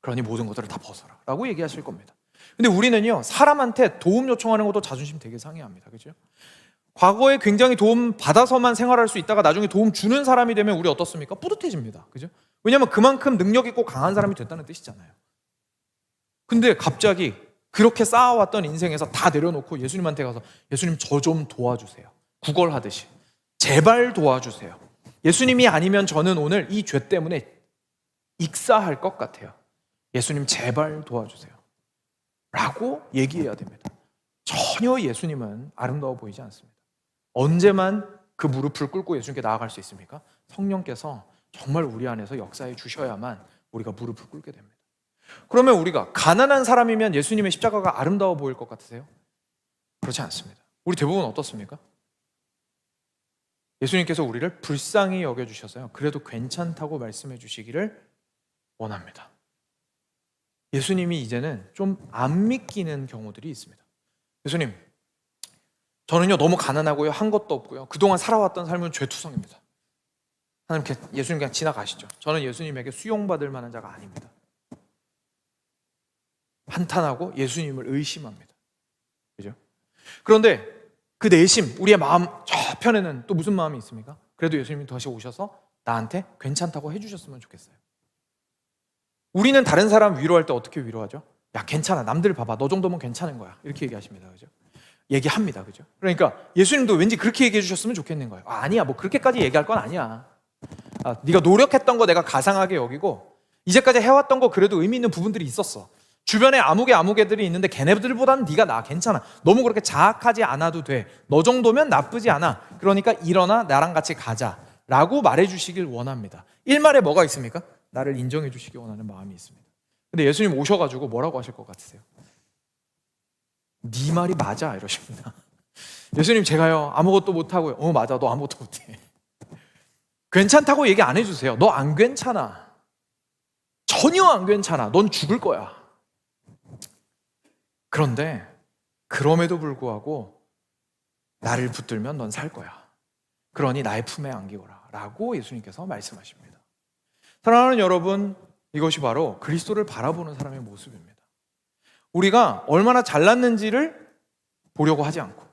그러니 모든 것들을 다 벗어라 라고 얘기하실 겁니다. 근데 우리는요, 사람한테 도움 요청하는 것도 자존심 되게 상해합니다. 그죠? 과거에 굉장히 도움 받아서만 생활할 수 있다가 나중에 도움 주는 사람이 되면 우리 어떻습니까? 뿌듯해집니다. 그죠? 왜냐하면 그만큼 능력 있고 강한 사람이 됐다는 뜻이잖아요. 근데 갑자기 그렇게 쌓아왔던 인생에서 다 내려놓고 예수님한테 가서 예수님 저 좀 도와주세요. 구걸하듯이 제발 도와주세요. 예수님이 아니면 저는 오늘 이 죄 때문에 익사할 것 같아요. 예수님 제발 도와주세요 라고 얘기해야 됩니다. 전혀 예수님은 아름다워 보이지 않습니다. 언제만 그 무릎을 꿇고 예수님께 나아갈 수 있습니까? 성령께서 정말 우리 안에서 역사해 주셔야만 우리가 무릎을 꿇게 됩니다. 그러면 우리가 가난한 사람이면 예수님의 십자가가 아름다워 보일 것 같으세요? 그렇지 않습니다. 우리 대부분 어떻습니까? 예수님께서 우리를 불쌍히 여겨주셔서요, 그래도 괜찮다고 말씀해 주시기를 원합니다. 예수님이 이제는 좀 안 믿기는 경우들이 있습니다. 예수님, 저는요 너무 가난하고요, 한 것도 없고요, 그동안 살아왔던 삶은 죄투성입니다. 하나님, 예수님 그냥 지나가시죠. 저는 예수님에게 수용받을 만한 자가 아닙니다. 한탄하고 예수님을 의심합니다. 그죠? 그런데 그 내심, 우리의 마음 저 좌편에는 또 무슨 마음이 있습니까? 그래도 예수님이 다시 오셔서 나한테 괜찮다고 해주셨으면 좋겠어요. 우리는 다른 사람 위로할 때 어떻게 위로하죠? 야, 괜찮아. 남들 봐봐. 너 정도면 괜찮은 거야. 이렇게 얘기하십니다. 그죠? 얘기합니다. 그죠? 그러니까 예수님도 왠지 그렇게 얘기해 주셨으면 좋겠는 거예요. 아니야. 뭐 그렇게까지 얘기할 건 아니야. 네가 노력했던 거 내가 가상하게 여기고 이제까지 해왔던 거 그래도 의미 있는 부분들이 있었어. 주변에 아무개들이 있는데 걔네들보다는 네가 나 괜찮아. 너무 그렇게 자학하지 않아도 돼. 너 정도면 나쁘지 않아. 그러니까 일어나 나랑 같이 가자 라고 말해주시길 원합니다. 일말에 뭐가 있습니까? 나를 인정해 주시기 원하는 마음이 있습니다. 근데 예수님 오셔가지고 뭐라고 하실 것 같으세요? 네 말이 맞아 이러십니다. 예수님 제가요 아무것도 못하고요. 맞아 너 아무것도 못해. 괜찮다고 얘기 안 해주세요. 너 안 괜찮아. 전혀 안 괜찮아. 넌 죽을 거야. 그런데 그럼에도 불구하고 나를 붙들면 넌 살 거야. 그러니 나의 품에 안기거라 라고 예수님께서 말씀하십니다. 사랑하는 여러분, 이것이 바로 그리스도를 바라보는 사람의 모습입니다. 우리가 얼마나 잘났는지를 보려고 하지 않고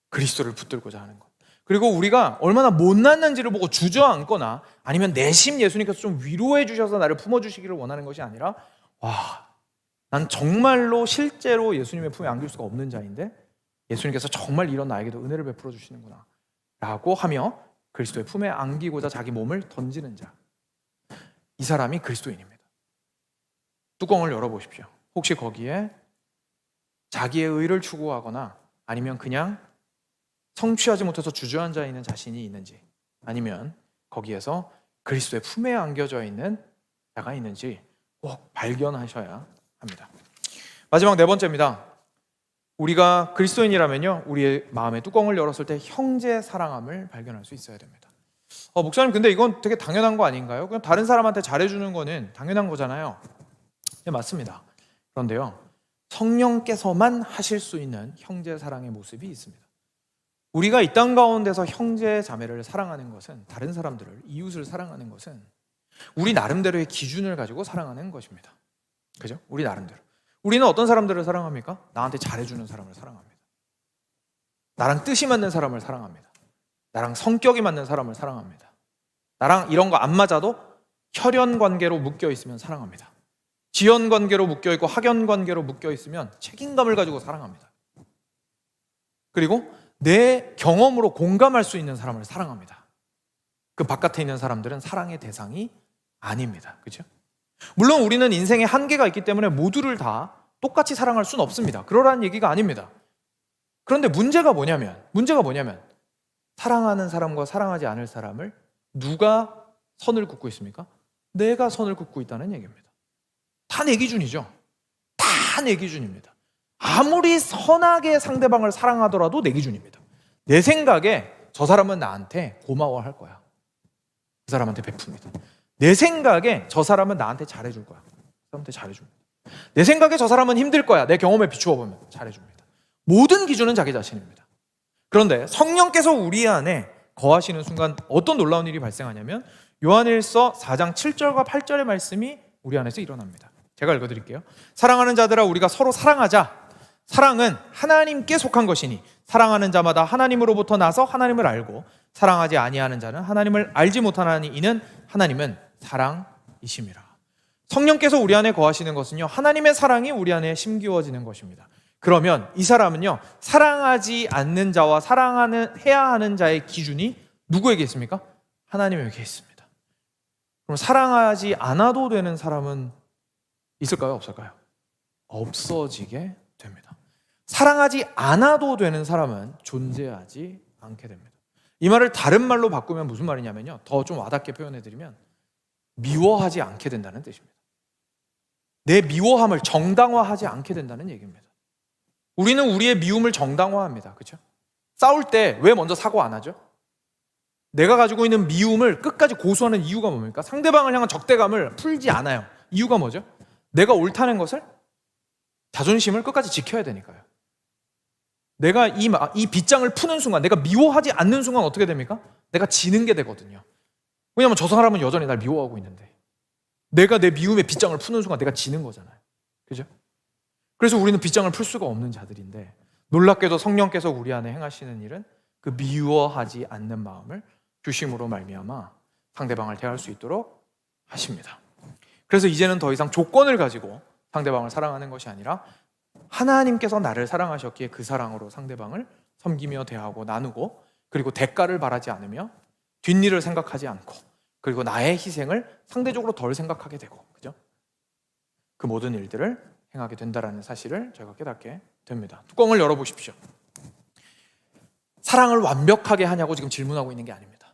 그리스도를 붙들고자 하는 것, 그리고 우리가 얼마나 못났는지를 보고 주저앉거나 아니면 내심 예수님께서 좀 위로해 주셔서 나를 품어주시기를 원하는 것이 아니라 난 정말로 실제로 예수님의 품에 안길 수가 없는 자인데 예수님께서 정말 이런 나에게도 은혜를 베풀어 주시는구나 라고 하며 그리스도의 품에 안기고자 자기 몸을 던지는 자, 이 사람이 그리스도인입니다. 뚜껑을 열어보십시오. 혹시 거기에 자기의 의를 추구하거나 아니면 그냥 성취하지 못해서 주저앉아 있는 자신이 있는지, 아니면 거기에서 그리스도의 품에 안겨져 있는 자가 있는지 꼭 발견하셔야 합니다. 마지막 네 번째입니다. 우리가 그리스도인이라면요, 우리의 마음의 뚜껑을 열었을 때 형제 사랑함을 발견할 수 있어야 됩니다. 목사님, 근데 이건 되게 당연한 거 아닌가요? 그냥 다른 사람한테 잘해주는 거는 당연한 거잖아요. 네, 맞습니다. 그런데요, 성령께서만 하실 수 있는 형제 사랑의 모습이 있습니다. 우리가 이 땅 가운데서 형제 자매를 사랑하는 것은, 다른 사람들을, 이웃을 사랑하는 것은 우리 나름대로의 기준을 가지고 사랑하는 것입니다. 그죠? 우리 나름대로. 우리는 어떤 사람들을 사랑합니까? 나한테 잘해주는 사람을 사랑합니다. 나랑 뜻이 맞는 사람을 사랑합니다. 나랑 성격이 맞는 사람을 사랑합니다. 나랑 이런 거 안 맞아도 혈연 관계로 묶여 있으면 사랑합니다. 지연 관계로 묶여 있고 학연 관계로 묶여 있으면 책임감을 가지고 사랑합니다. 그리고 내 경험으로 공감할 수 있는 사람을 사랑합니다. 그 바깥에 있는 사람들은 사랑의 대상이 아닙니다. 그렇죠? 물론 우리는 인생에 한계가 있기 때문에 모두를 다 똑같이 사랑할 수는 없습니다. 그러라는 얘기가 아닙니다. 그런데 문제가 뭐냐면 사랑하는 사람과 사랑하지 않을 사람을 누가 선을 긋고 있습니까? 내가 선을 긋고 있다는 얘기입니다. 다 내 기준이죠. 다 내 기준입니다. 아무리 선하게 상대방을 사랑하더라도 내 기준입니다. 내 생각에 저 사람은 나한테 고마워할 거야. 그 사람한테 베풉니다. 내 생각에 저 사람은 나한테 잘해줄 거야. 그 사람한테 잘해줍니다. 내 생각에 저 사람은 힘들 거야. 내 경험에 비추어 보면 잘해줍니다. 모든 기준은 자기 자신입니다. 그런데 성령께서 우리 안에 거하시는 순간 어떤 놀라운 일이 발생하냐면 요한일서 4장 7절과 8절의 말씀이 우리 안에서 일어납니다. 제가 읽어드릴게요. 사랑하는 자들아, 우리가 서로 사랑하자. 사랑은 하나님께 속한 것이니 사랑하는 자마다 하나님으로부터 나서 하나님을 알고 사랑하지 아니하는 자는 하나님을 알지 못하나니 이는 하나님은 사랑이심이라. 성령께서 우리 안에 거하시는 것은요, 하나님의 사랑이 우리 안에 심기워지는 것입니다. 그러면 이 사람은요, 사랑하지 않는 자와 해야 하는 자의 기준이 누구에게 있습니까? 하나님에게 있습니다. 그럼 사랑하지 않아도 되는 사람은 있을까요? 없을까요? 없어지게 됩니다. 사랑하지 않아도 되는 사람은 존재하지 않게 됩니다. 이 말을 다른 말로 바꾸면 무슨 말이냐면요, 더 좀 와닿게 표현해드리면 미워하지 않게 된다는 뜻입니다. 내 미워함을 정당화하지 않게 된다는 얘기입니다. 우리는 우리의 미움을 정당화합니다. 그렇죠? 싸울 때 왜 먼저 사과 안 하죠? 내가 가지고 있는 미움을 끝까지 고수하는 이유가 뭡니까? 상대방을 향한 적대감을 풀지 않아요. 이유가 뭐죠? 내가 옳다는 것을, 자존심을 끝까지 지켜야 되니까요. 내가 이 빗장을 푸는 순간, 내가 미워하지 않는 순간 어떻게 됩니까? 내가 지는 게 되거든요. 왜냐하면 저 사람은 여전히 날 미워하고 있는데 내가 내 미움의 빗장을 푸는 순간 내가 지는 거잖아요. 그죠? 그래서 우리는 빗장을 풀 수가 없는 자들인데 놀랍게도 성령께서 우리 안에 행하시는 일은 그 미워하지 않는 마음을 주심으로 말미암아 상대방을 대할 수 있도록 하십니다. 그래서 이제는 더 이상 조건을 가지고 상대방을 사랑하는 것이 아니라 하나님께서 나를 사랑하셨기에 그 사랑으로 상대방을 섬기며 대하고 나누고, 그리고 대가를 바라지 않으며 뒷일을 생각하지 않고, 그리고 나의 희생을 상대적으로 덜 생각하게 되고, 그죠? 그 모든 일들을 행하게 된다라는 사실을 저희가 깨닫게 됩니다. 뚜껑을 열어보십시오. 사랑을 완벽하게 하냐고 지금 질문하고 있는 게 아닙니다.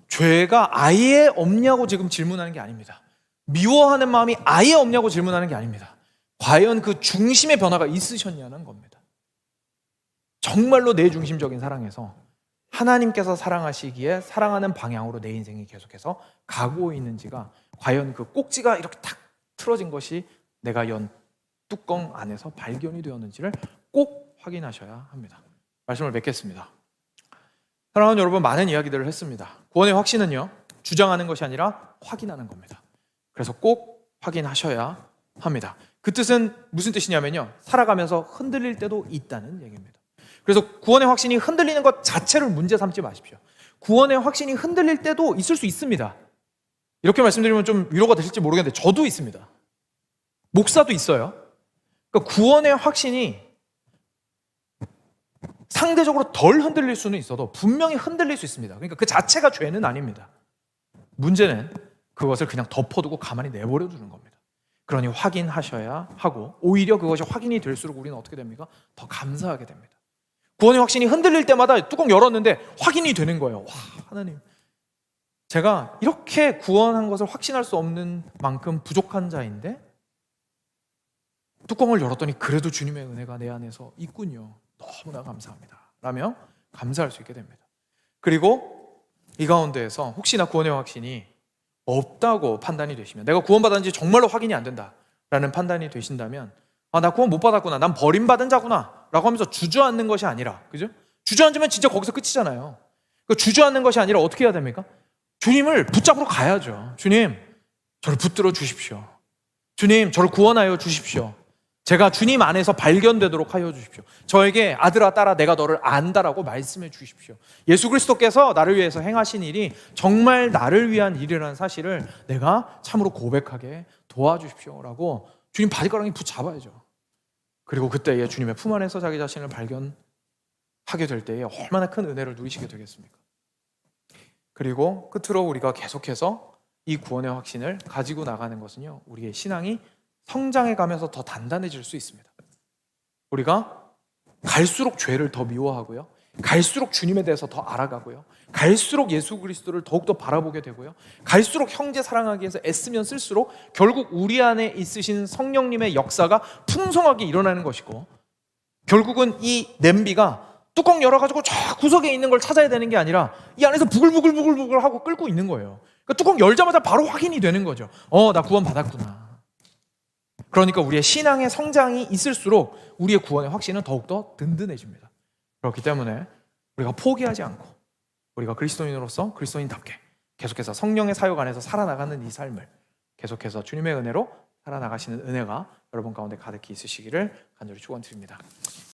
죄가 아예 없냐고 지금 질문하는 게 아닙니다. 미워하는 마음이 아예 없냐고 질문하는 게 아닙니다. 과연 그 중심의 변화가 있으셨냐는 겁니다. 정말로 내 중심적인 사랑에서 하나님께서 사랑하시기에 사랑하는 방향으로 내 인생이 계속해서 가고 있는지가, 과연 그 꼭지가 이렇게 탁 틀어진 것이 내가 연 뚜껑 안에서 발견이 되었는지를 꼭 확인하셔야 합니다. 말씀을 맺겠습니다. 사랑하는 여러분, 많은 이야기들을 했습니다. 구원의 확신은요, 주장하는 것이 아니라 확인하는 겁니다. 그래서 꼭 확인하셔야 합니다. 그 뜻은 무슨 뜻이냐면요, 살아가면서 흔들릴 때도 있다는 얘기입니다. 그래서 구원의 확신이 흔들리는 것 자체를 문제 삼지 마십시오. 구원의 확신이 흔들릴 때도 있을 수 있습니다. 이렇게 말씀드리면 좀 위로가 되실지 모르겠는데 저도 있습니다. 목사도 있어요. 그러니까 구원의 확신이 상대적으로 덜 흔들릴 수는 있어도 분명히 흔들릴 수 있습니다. 그러니까 그 자체가 죄는 아닙니다. 문제는 그것을 그냥 덮어두고 가만히 내버려 두는 겁니다. 그러니 확인하셔야 하고, 오히려 그것이 확인이 될수록 우리는 어떻게 됩니까? 더 감사하게 됩니다. 구원의 확신이 흔들릴 때마다 뚜껑 열었는데 확인이 되는 거예요. 와, 하나님, 제가 이렇게 구원한 것을 확신할 수 없는 만큼 부족한 자인데 뚜껑을 열었더니 그래도 주님의 은혜가 내 안에서 있군요. 너무나 감사합니다 라며 감사할 수 있게 됩니다. 그리고 이 가운데에서 혹시나 구원의 확신이 없다고 판단이 되시면, 내가 구원받았는지 정말로 확인이 안 된다라는 판단이 되신다면, 아, 나 구원 못 받았구나, 난 버림받은 자구나 라고 하면서 주저앉는 것이 아니라, 그죠? 주저앉으면 진짜 거기서 끝이잖아요. 그 주저앉는 것이 아니라 어떻게 해야 됩니까? 주님을 붙잡으러 가야죠. 주님, 저를 붙들어 주십시오. 주님, 저를 구원하여 주십시오. 제가 주님 안에서 발견되도록 하여 주십시오. 저에게 아들아 딸아 내가 너를 안다라고 말씀해 주십시오. 예수 그리스도께서 나를 위해서 행하신 일이 정말 나를 위한 일이라는 사실을 내가 참으로 고백하게 도와주십시오 라고 주님 바디가랑이 붙잡아야죠. 그리고 그때에 주님의 품 안에서 자기 자신을 발견하게 될 때에 얼마나 큰 은혜를 누리시게 되겠습니까? 그리고 끝으로 우리가 계속해서 이 구원의 확신을 가지고 나가는 것은요, 우리의 신앙이 성장해 가면서 더 단단해질 수 있습니다. 우리가 갈수록 죄를 더 미워하고요, 갈수록 주님에 대해서 더 알아가고요, 갈수록 예수 그리스도를 더욱더 바라보게 되고요, 갈수록 형제 사랑하기 위해서 애쓰면 쓸수록 결국 우리 안에 있으신 성령님의 역사가 풍성하게 일어나는 것이고, 결국은 이 냄비가 뚜껑 열어가지고 저 구석에 있는 걸 찾아야 되는 게 아니라 이 안에서 부글부글 하고 끓고 있는 거예요. 그러니까 뚜껑 열자마자 바로 확인이 되는 거죠. 나 구원 받았구나. 그러니까 우리의 신앙의 성장이 있을수록 우리의 구원의 확신은 더욱더 든든해집니다. 그렇기 때문에 우리가 포기하지 않고 우리가 그리스도인으로서 그리스도인답게 계속해서 성령의 사역 안에서 살아나가는 이 삶을 계속해서 주님의 은혜로 살아나가시는 은혜가 여러분 가운데 가득히 있으시기를 간절히 축원드립니다.